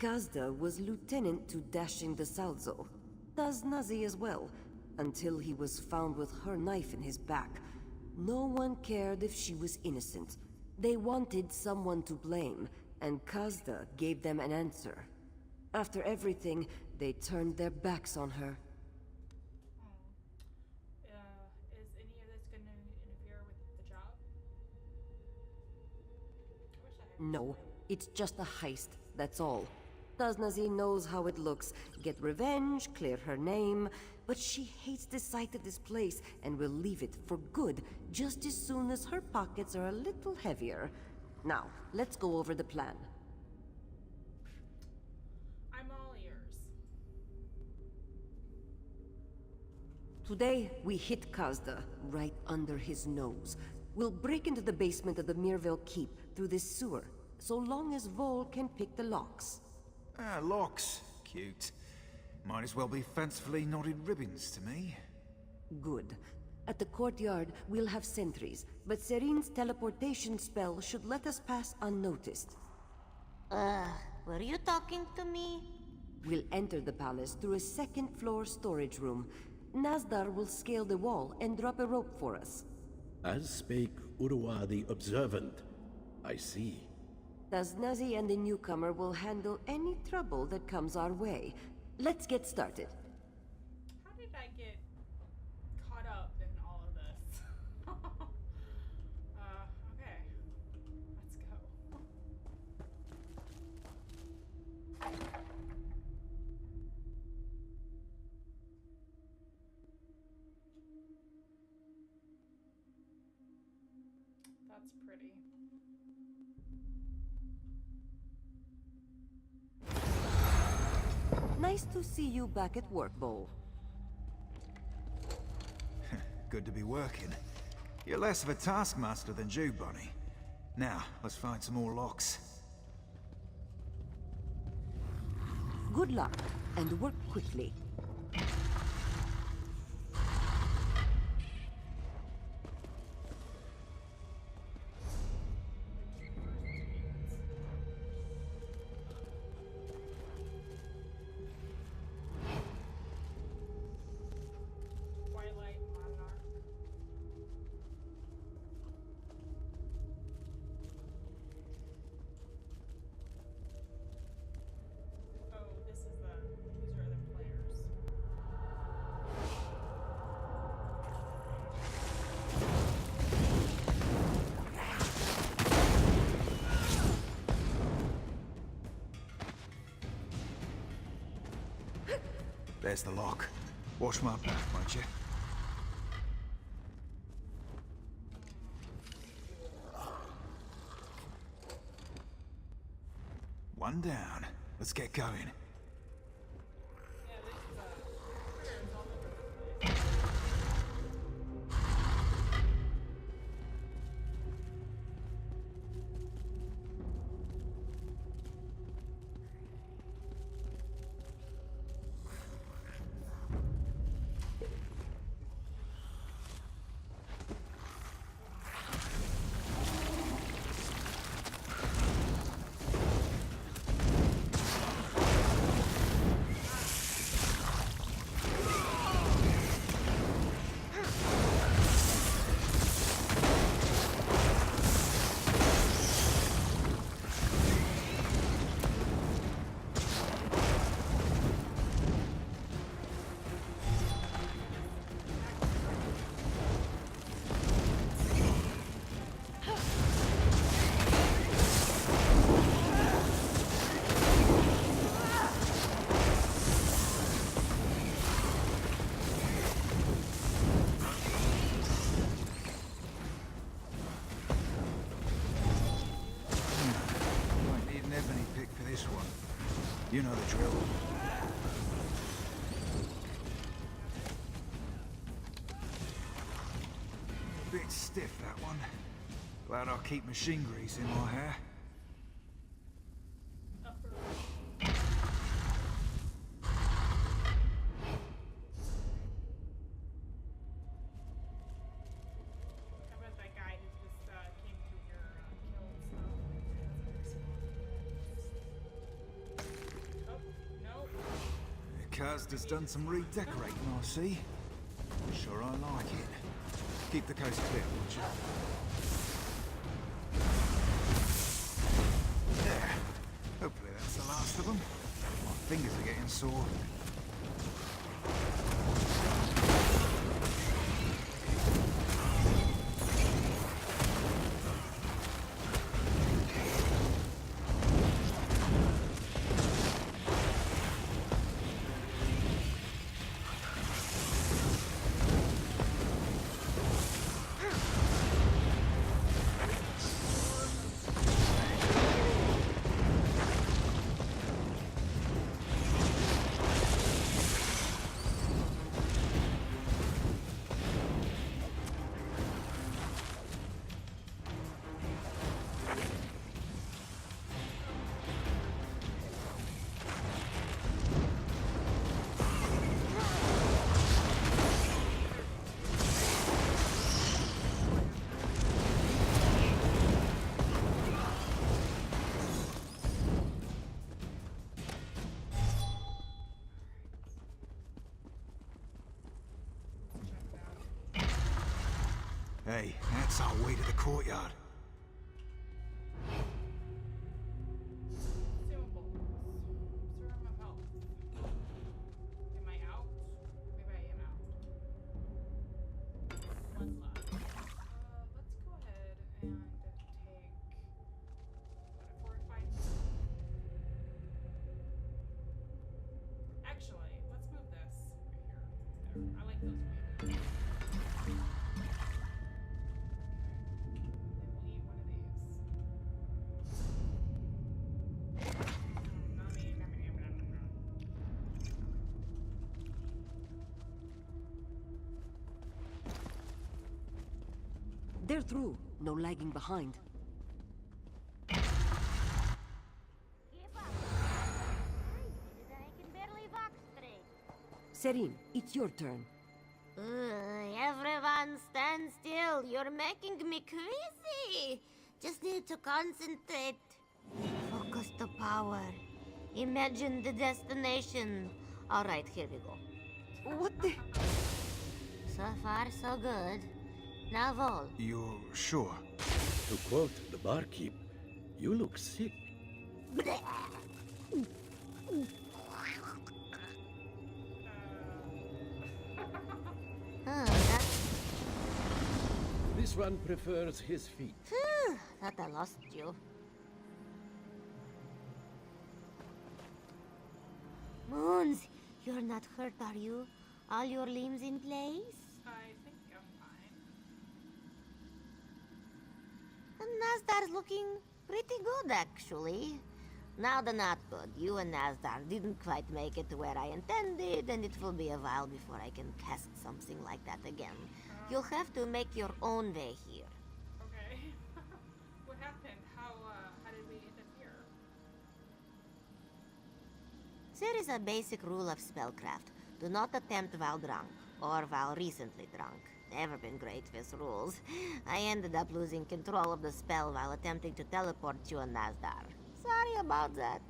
two? Kazda was lieutenant to Dashing the Salzo. Taznazi as well, until he was found with her knife in his back. No one cared if she was innocent. They wanted someone to blame, and Kazda gave them an answer. After everything, they turned their backs on her. Is any of this going to interfere with the job? I wish I had No, it's just a heist, that's all. Taznazi knows how it looks. Get revenge, clear her name, but she hates the sight of this place and will leave it for good just as soon as her pockets are a little heavier. Now, let's go over the plan. I'm all ears. Today, we hit Kazda right under his nose. We'll break into the basement of the Mirville Keep through this sewer, so long as Vol can pick the locks. Ah, locks. Cute. Might as well be fancifully knotted ribbons to me. Good. At the courtyard, we'll have sentries, but Serene's teleportation spell should let us pass unnoticed. Were you talking to me? We'll enter the palace through a second-floor storage room. Nazdar will scale the wall and drop a rope for us. As spake Urwa the Observant. I see. Taznazi and the newcomer will handle any trouble that comes our way. Let's get started. How did I get caught up in all of this? Okay. Let's go. That's pretty. Nice to see you back at work, Bowl. Good to be working. You're less of a taskmaster than Jew Bunny. Now, let's find some more locks. Good luck, and work quickly. Twilight Monarch. Oh, these are the players. There's the lock. Watch my back, won't you? One down. Let's get going. Yeah, there's critters all over the place. Might need an ebony pick for this one. You know the drill. Glad I'll keep machine grease in my hair. How about that guy who just came through here, killed stuff? Oh, no. Kaz has done some redecorating, I see. Sure I like it. Keep the coast clear, would you? There. Hopefully that's the last of them. My fingers are getting sore. Hey, that's our way to the courtyard. Consumables. Serum of health. Am I out? Maybe I am out. One left. Let's go ahead and take what, a fortified. Actually, let's move this right here. There. I like those wheels. They're through. No lagging behind. Keep up. I can barely walk straight. Serin, it's your turn. Everyone stand still. You're making me crazy. Just need to concentrate. Focus the power. Imagine the destination. All right, here we go. What the? So far, so good. Now, Vol. You're sure? To quote the barkeep, you look sick. This one prefers his feet. Thought I lost you. Moons, you're not hurt, are you? All your limbs in place? I think I'm fine. And Nazdar's looking pretty good, actually. Now the not good. You and Nazdar didn't quite make it to where I intended, and it will be a while before I can cast something like that again. You'll have to make your own way here. Okay. What happened? How did we interfere? There is a basic rule of spellcraft. Do not attempt while drunk, or while recently drunk. Never been great with rules. I ended up losing control of the spell while attempting to teleport you and Nazdar. Sorry about that.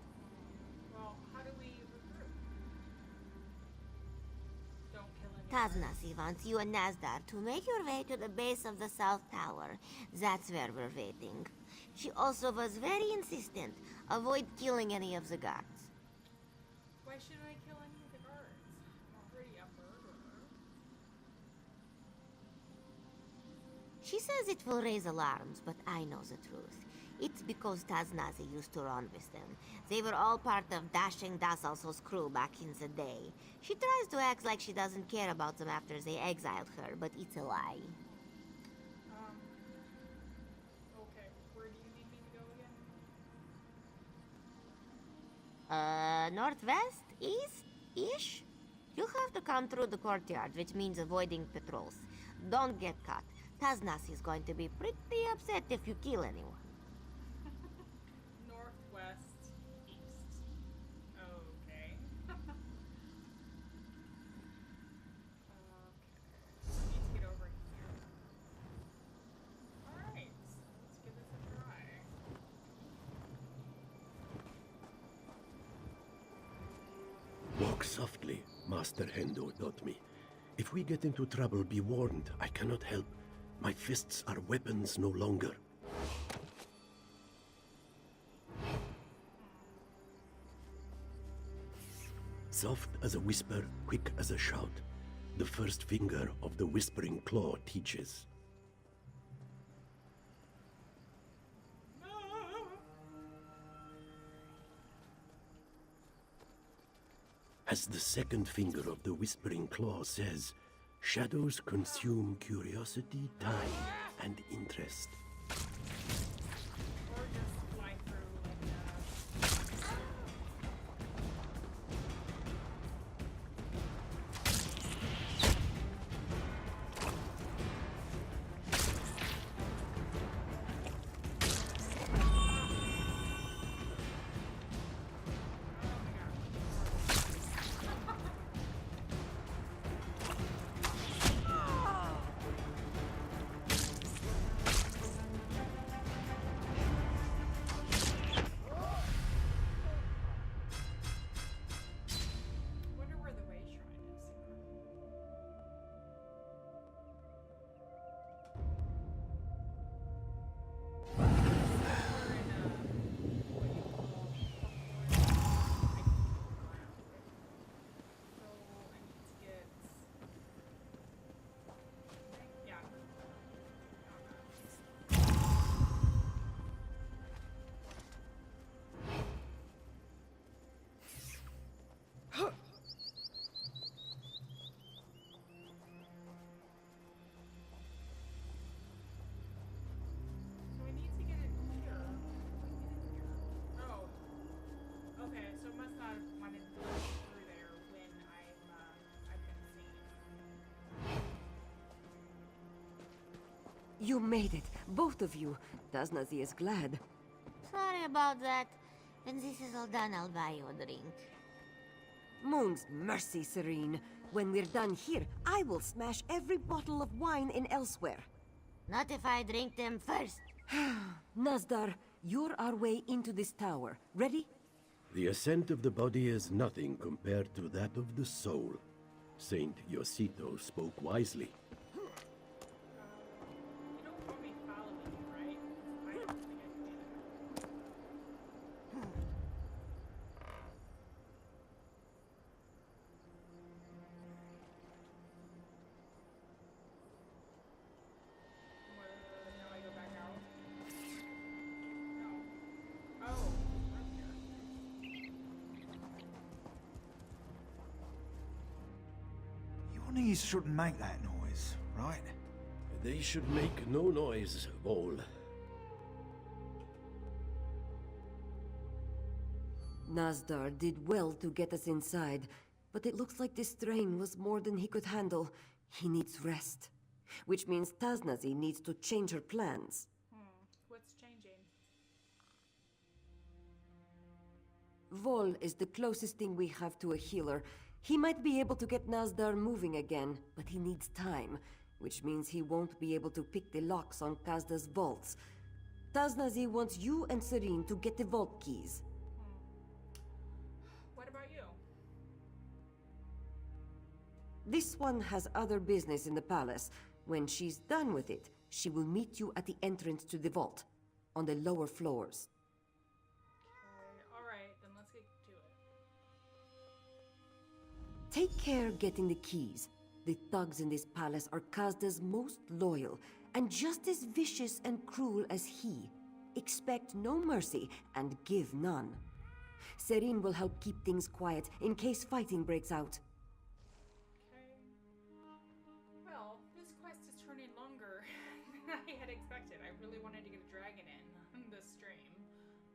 Well, how do we regroup? Don't kill anyone. Taznasi wants you and Nazdar to make your way to the base of the South Tower. That's where we're waiting. She also was very insistent. Avoid killing any of the guards. Why should I kill any of the guards? I'm already a murderer. She says it will raise alarms, but I know the truth. It's because Taznazi used to run with them. They were all part of Dashing Dasalso's crew back in the day. She tries to act like she doesn't care about them after they exiled her, but it's a lie. Okay. Where do you need me to go again? Northwest? East-ish? You'll have to come through the courtyard, which means avoiding patrols. Don't get caught. Taznas is going to be pretty upset if you kill anyone. Northwest, east. Okay. Okay. Need to get over here. Alright. Let's give this a try. Walk softly, Master Hendo taught me. If we get into trouble, be warned. I cannot help. My fists are weapons no longer. Soft as a whisper, quick as a shout. The first finger of the whispering claw teaches. As the second finger of the whispering claw says, shadows consume curiosity, time, and interest. Or just fly through like wonder where the way shrine is. So I need to get it here. Oh. Okay, so it must not have wanted to go through there when I've been seen. You made it, both of you. Taznazi is glad. Sorry about that. When this is all done, I'll buy you a drink. Moon's mercy, Serene. When we're done here, I will smash every bottle of wine in Elsweyr. Not if I drink them first. Nazdar, you're our way into this tower. Ready? The ascent of the body is nothing compared to that of the soul. Saint Yosito spoke wisely. You don't want me following you, right? I don't think I can do that. Now I go back out. No. Oh, right here. Your knees shouldn't make that noise, right? They should make no noise, Vol. Nazdar did well to get us inside, but it looks like this strain was more than he could handle. He needs rest. Which means Taznazi needs to change her plans. What's changing? Vol is the closest thing we have to a healer. He might be able to get Nazdar moving again, but he needs time, which means he won't be able to pick the locks on Kazda's vaults. Taznazi wants you and Serene to get the vault keys. What about you? This one has other business in the palace. When she's done with it, she will meet you at the entrance to the vault, on the lower floors. Alright, then let's get to it. Take care getting the keys. The thugs in this palace are Kazda's most loyal, and just as vicious and cruel as he. Expect no mercy, and give none. Serene will help keep things quiet in case fighting breaks out. Okay. Well, this quest is turning longer than I had expected. I really wanted to get a dragon in this stream.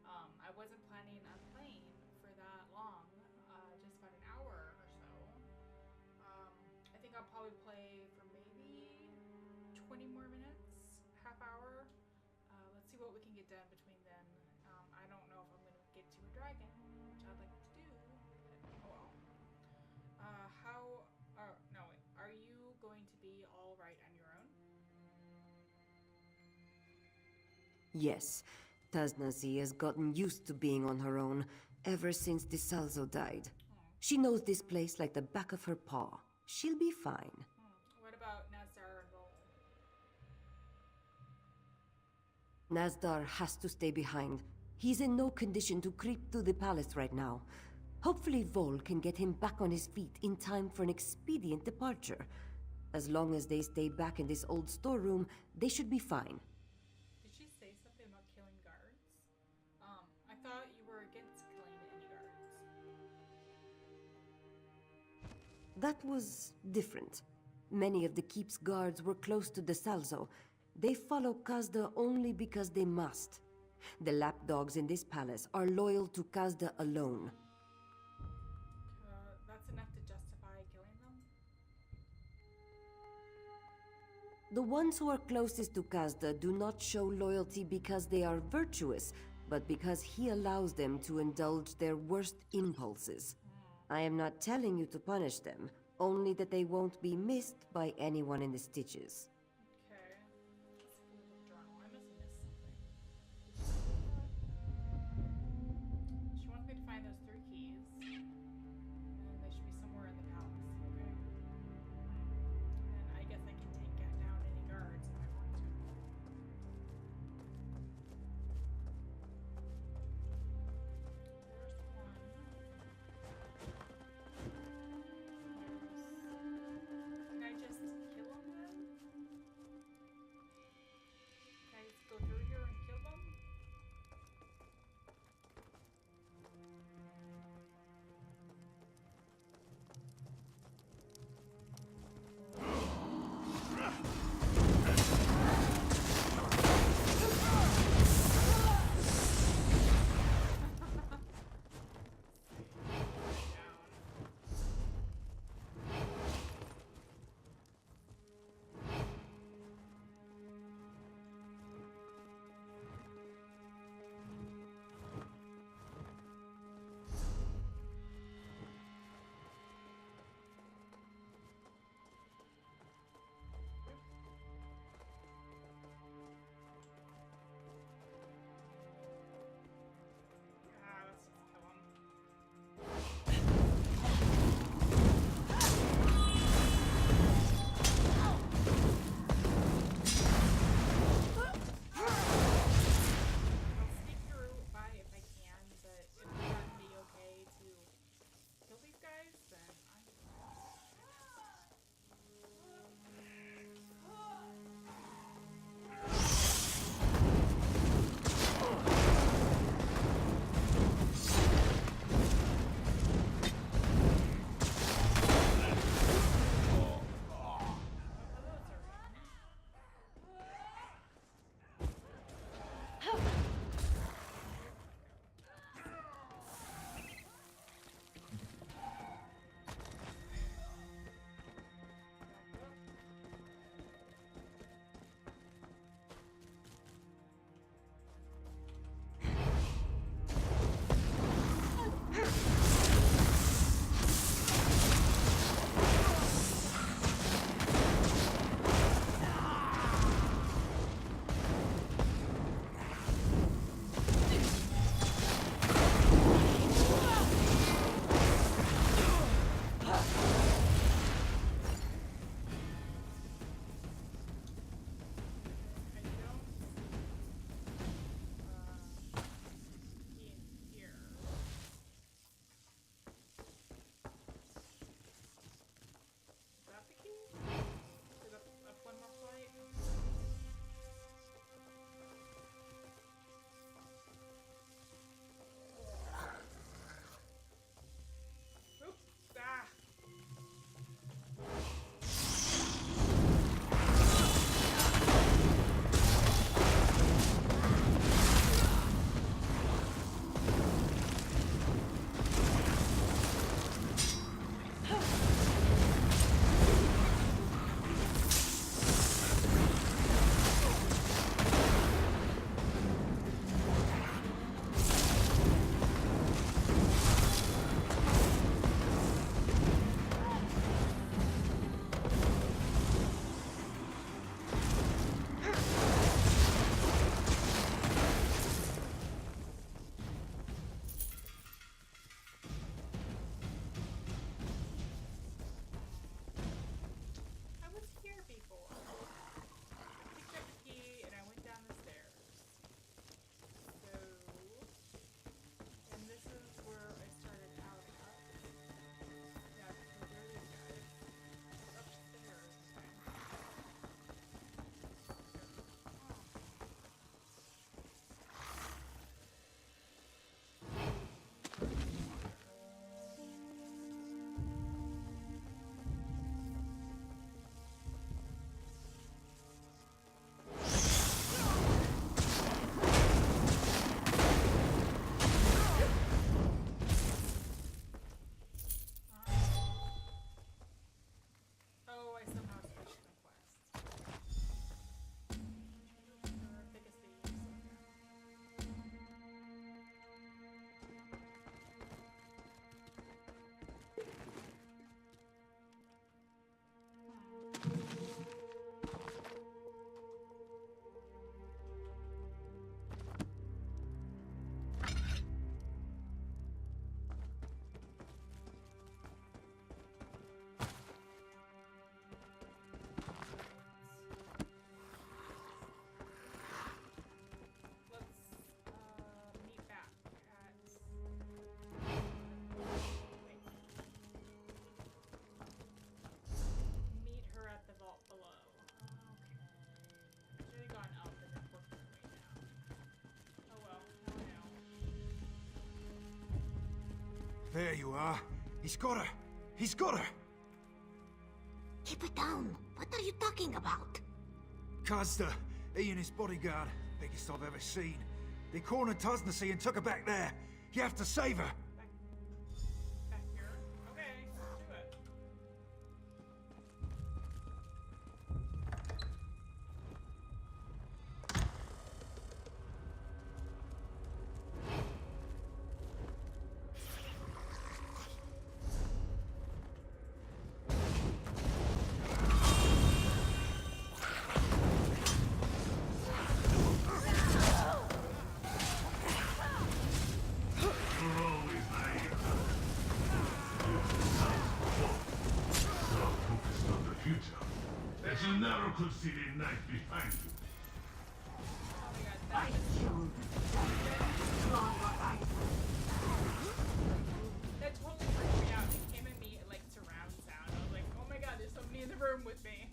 I wasn't planning on playing for that long, just about an hour or so. I think I'll probably play for maybe 20 more minutes. a dragon, which I'd like to do. But, oh well. How? No. Wait, are you going to be all right on your own? Yes, Taznazi has gotten used to being on her own ever since the Salzo died. She knows this place like the back of her paw. She'll be fine. What about Nazar and Vol? Nazdar has to stay behind. He's in no condition to creep through the palace right now. Hopefully Vol can get him back on his feet in time for an expedient departure. As long as they stay back in this old storeroom, they should be fine. Did she say something about killing guards? I thought you were against killing any guards. That was different. Many of the keep's guards were close to the Salzo. They follow Kazda only because they must. The lapdogs in this palace are loyal to Kazda alone. That's enough to justify killing them? The ones who are closest to Kazda do not show loyalty because they are virtuous, but because he allows them to indulge their worst impulses. I am not telling you to punish them, only that they won't be missed by anyone in the Stitches. Okay. Let's see the journal. I must have missed something. She wants me to find those 3 keys. And they should be somewhere in the palace, okay? And I guess I can take down any guards if I want to. There's one. Can I just kill him then? There you are. He's got her. He's got her. Keep it down. What are you talking about? Kazda, he and his bodyguard, biggest I've ever seen. They cornered Tasnasi and took her back there. You have to save her. Back here? Okay, let's do it. That you never could see the night behind you. That totally freaked me out. It came at me like surround sound. I was like, oh my god, there's somebody in the room with me.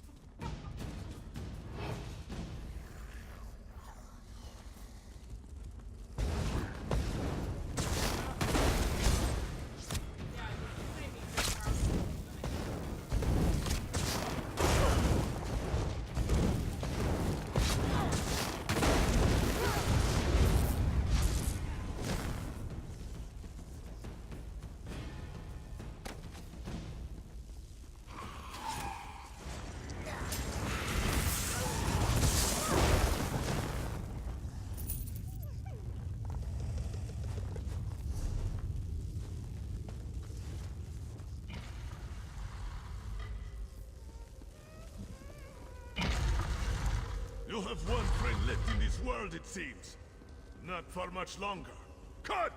You have one friend left in this world, it seems. Not for much longer. Cut!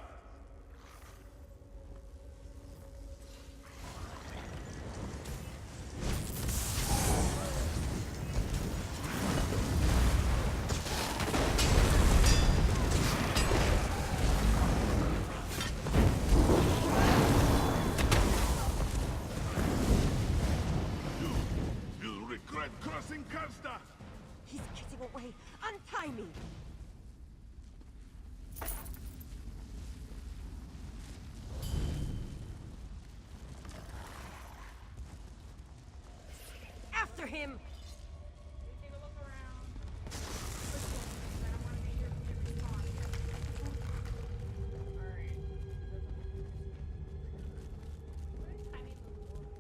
You'll regret crossing Kazda! He's getting away. Untie me! After him! Take a look around. I don't want to be here to get respawned. Alright. What a tiny little world.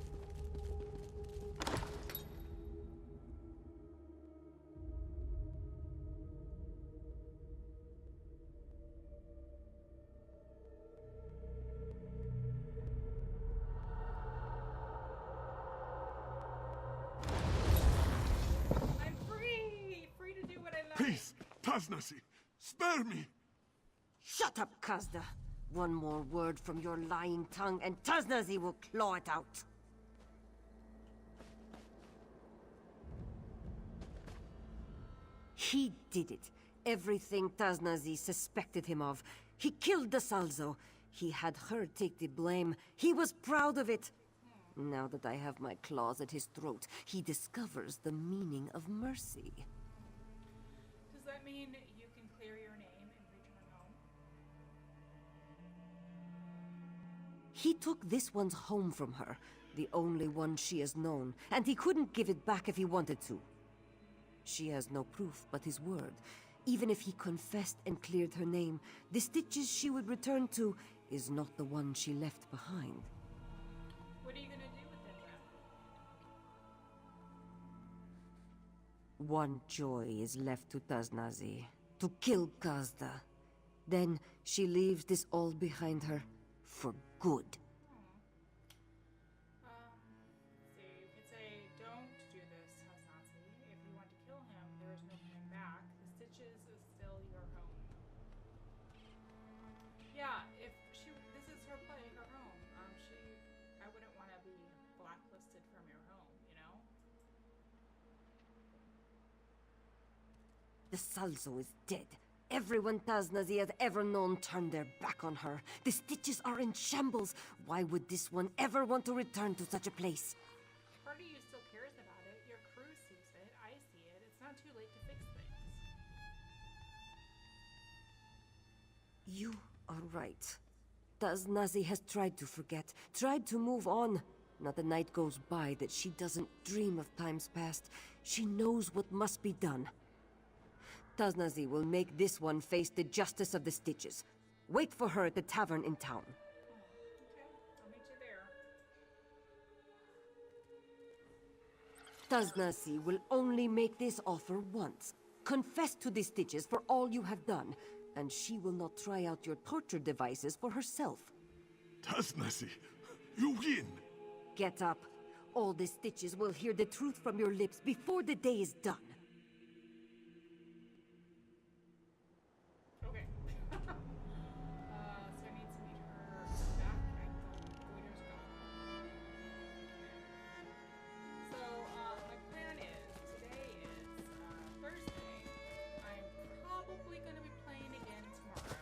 I'm free! Free to do what I like. Peace! Tasnasi! Spare me! Shut up, Kazda. One more word from your lying tongue and Tasnazi will claw it out. He did it. Everything Tasnazi suspected him of. He killed the Salzo. He had her take the blame. He was proud of it. Now that I have my claws at his throat, he discovers the meaning of mercy. Does that mean you can clear your name and return home? He took this one's home from her, the only one she has known, and he couldn't give it back if he wanted to. She has no proof but his word. Even if he confessed and cleared her name, the stitches she would return to is not the one she left behind. What are you gonna do with it then? One joy is left to Tasnazi, to kill Kazda. Then she leaves this all behind her, for good. See, you could say, don't do this, Hassansi. If you want to kill him, there is no coming back. The Stitches is still your home. Yeah, if this is her play, her home. I wouldn't want to be blacklisted from your home, you know? The Salzo is dead. Everyone Tasnazi has ever known turned their back on her. The Stitches are in shambles. Why would this one ever want to return to such a place? Part of you still cares about it. Your crew sees it. I see it. It's not too late to fix things. You are right. Nazi has tried to forget, tried to move on. Not a night goes by that she doesn't dream of times past. She knows what must be done. Nazi will make this one face the justice of the Stitches. Wait for her at the tavern in town. Okay, I'll meet you there. Nazi will only make this offer once. Confess to the Stitches for all you have done, and she will not try out your torture devices for herself. Tasnasi, you win! Get up. All the Stitches will hear the truth from your lips before the day is done. Okay. So I need to meet her back at the Goiter's Gone. So, my plan is, today is Thursday. I'm probably going to be playing again tomorrow.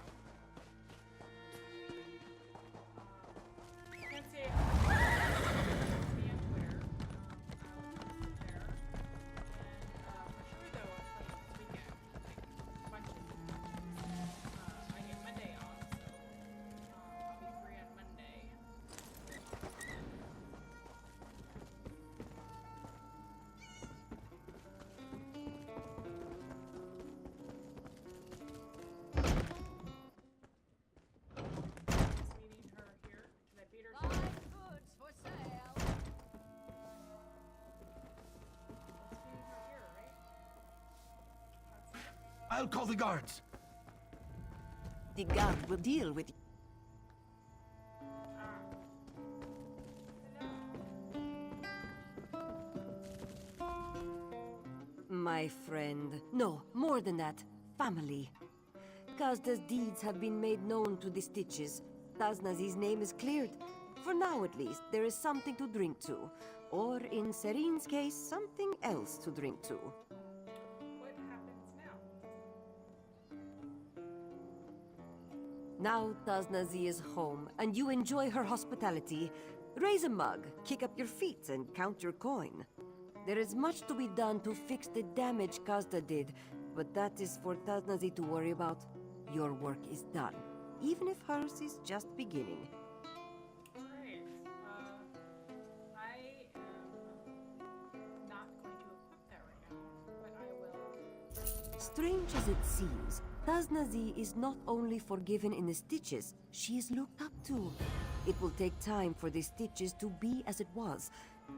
Can't say it. Me on Twitter. I'll post it there. And for sure, though, I'll play this weekend. Like, a bunch of matches. I get Monday off, so I'll be free on Monday. Just meeting her here. Should I beat her? Live goods for sale. Just meeting her here, right? That's I'll call the guards. The guard will deal with you. My friend. No, more than that. Family. Kazda's deeds have been made known to the Stitches. Taznazi's name is cleared. For now, at least, there is something to drink to. Or, in Serene's case, something else to drink to. what happens now? Now Taznazi is home, and you enjoy her hospitality. Raise a mug, kick up your feet, and count your coin. There is much to be done to fix the damage Kazda did, but that is for Taznazi to worry about. Your work is done, even if hers is just beginning. Alright, I am not going to equip that right now, but I will. Strange as it seems, Taznazi is not only forgiven in the Stitches, she is looked up to. It will take time for the Stitches to be as it was.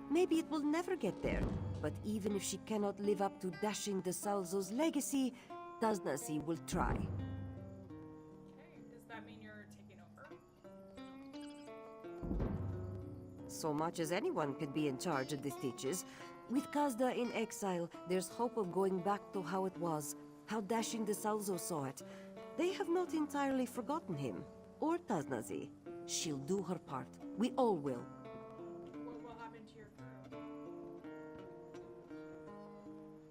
Maybe it will never get there, but even if she cannot live up to Dashing the Salzo's legacy, Taznazi will try. Okay, does that mean you're taking over? So much as anyone could be in charge of the Stitches. With Kazda in exile, there's hope of going back to how it was, how Dashing the Salzo saw it. They have not entirely forgotten him, or Taznazi. She'll do her part. We all will. What will happen to your crew?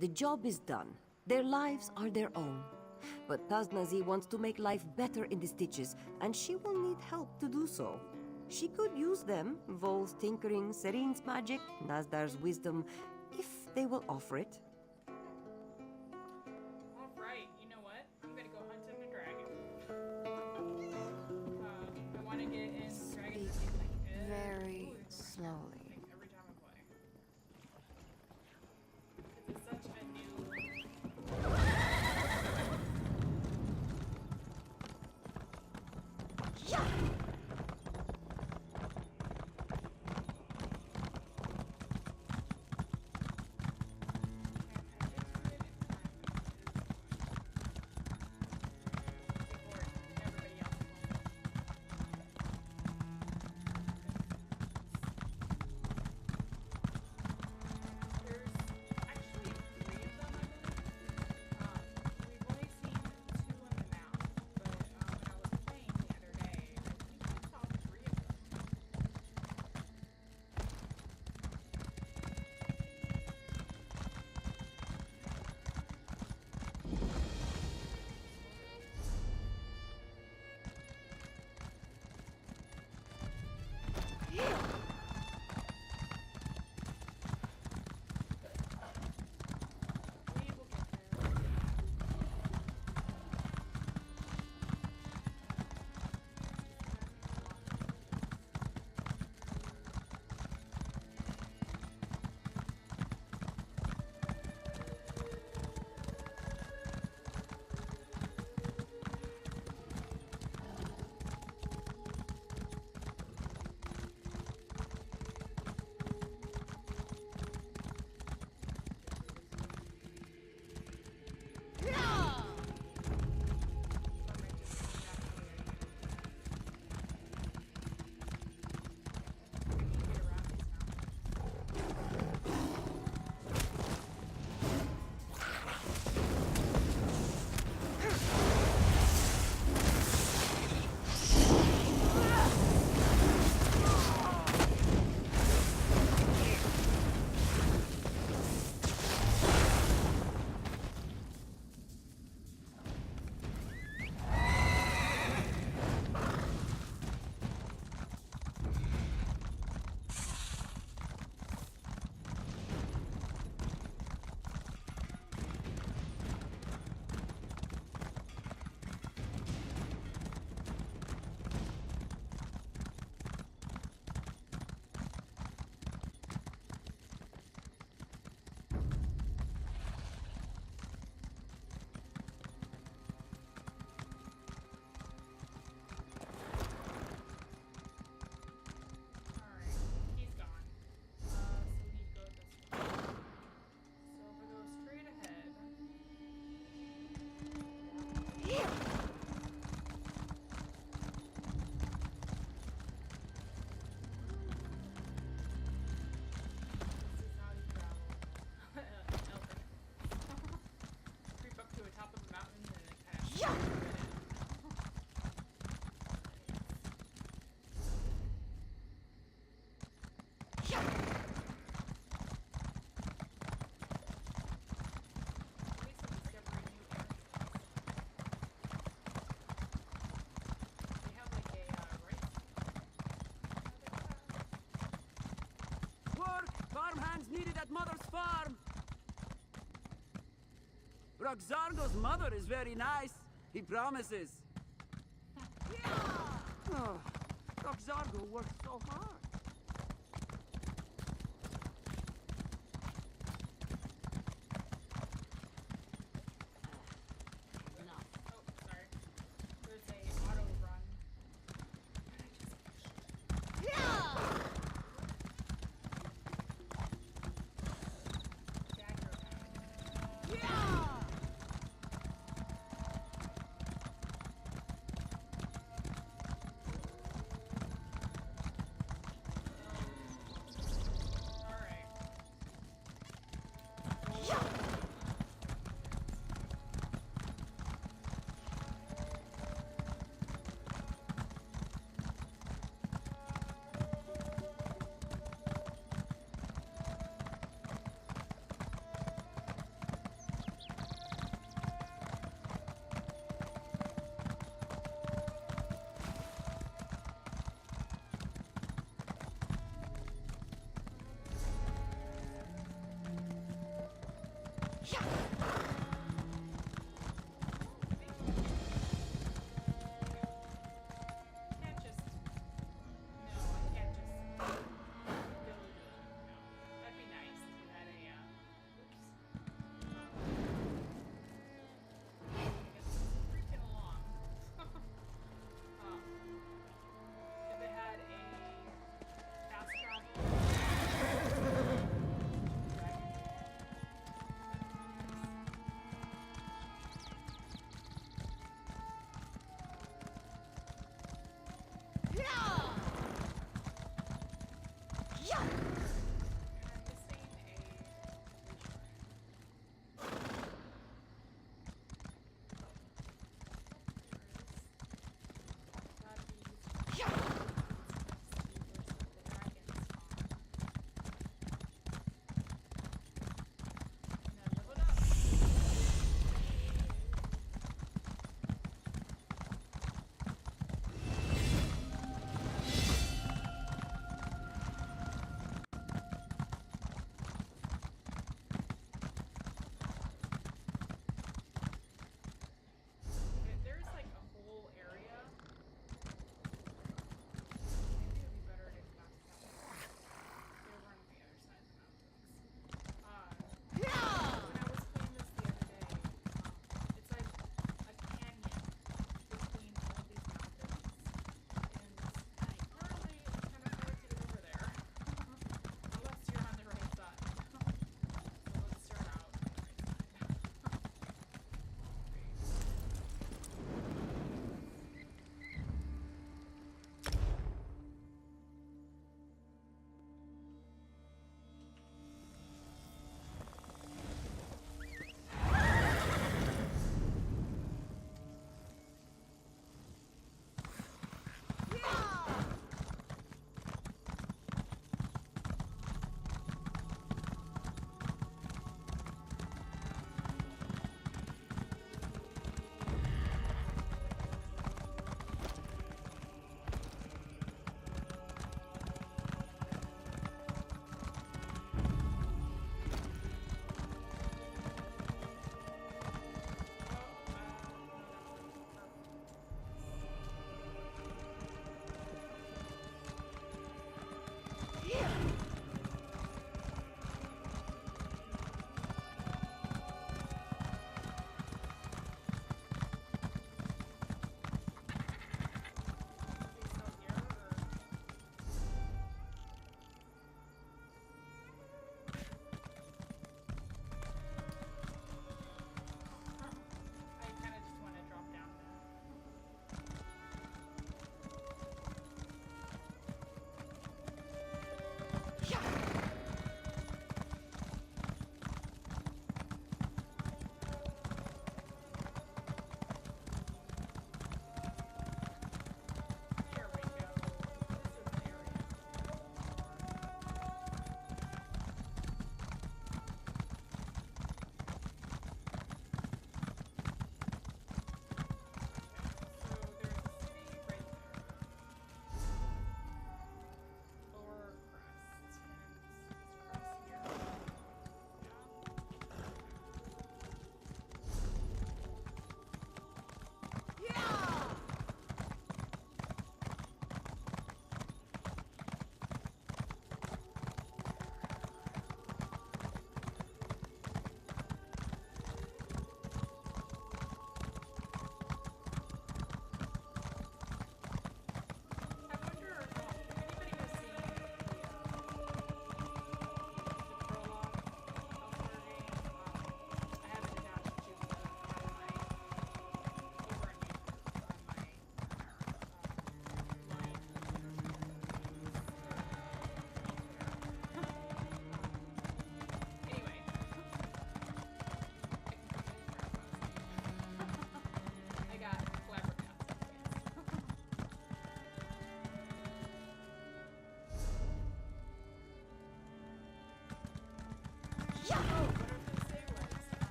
The job is done. Their lives are their own. But Taznazi wants to make life better in the Stitches, and she will need help to do so. She could use them, Vol's tinkering, Serene's magic, Nazdar's wisdom, if they will offer it. Alright, you know what? I'm gonna go hunting a dragon. I want to get in dragon hunting like Very ooh, slowly. like every time I play. It's such a new. Zargo's mother is very nice. He promises. Oh, Zargo works so hard. There's a auto run.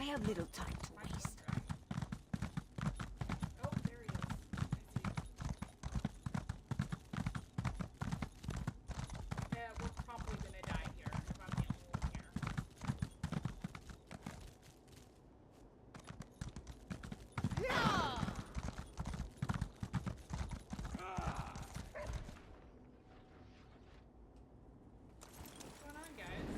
I have little time to waste. Oh, there he is. I see. Yeah, we're probably gonna die here if I'm the only one here. What's going on, guys?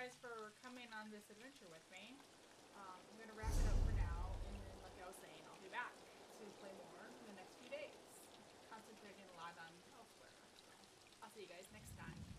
guys for coming on this adventure with me. I'm going to wrap it up for now, and then, like I was saying, I'll be back to play more in the next few days. Concentrating a lot on Elsweyr. So, see you guys next time.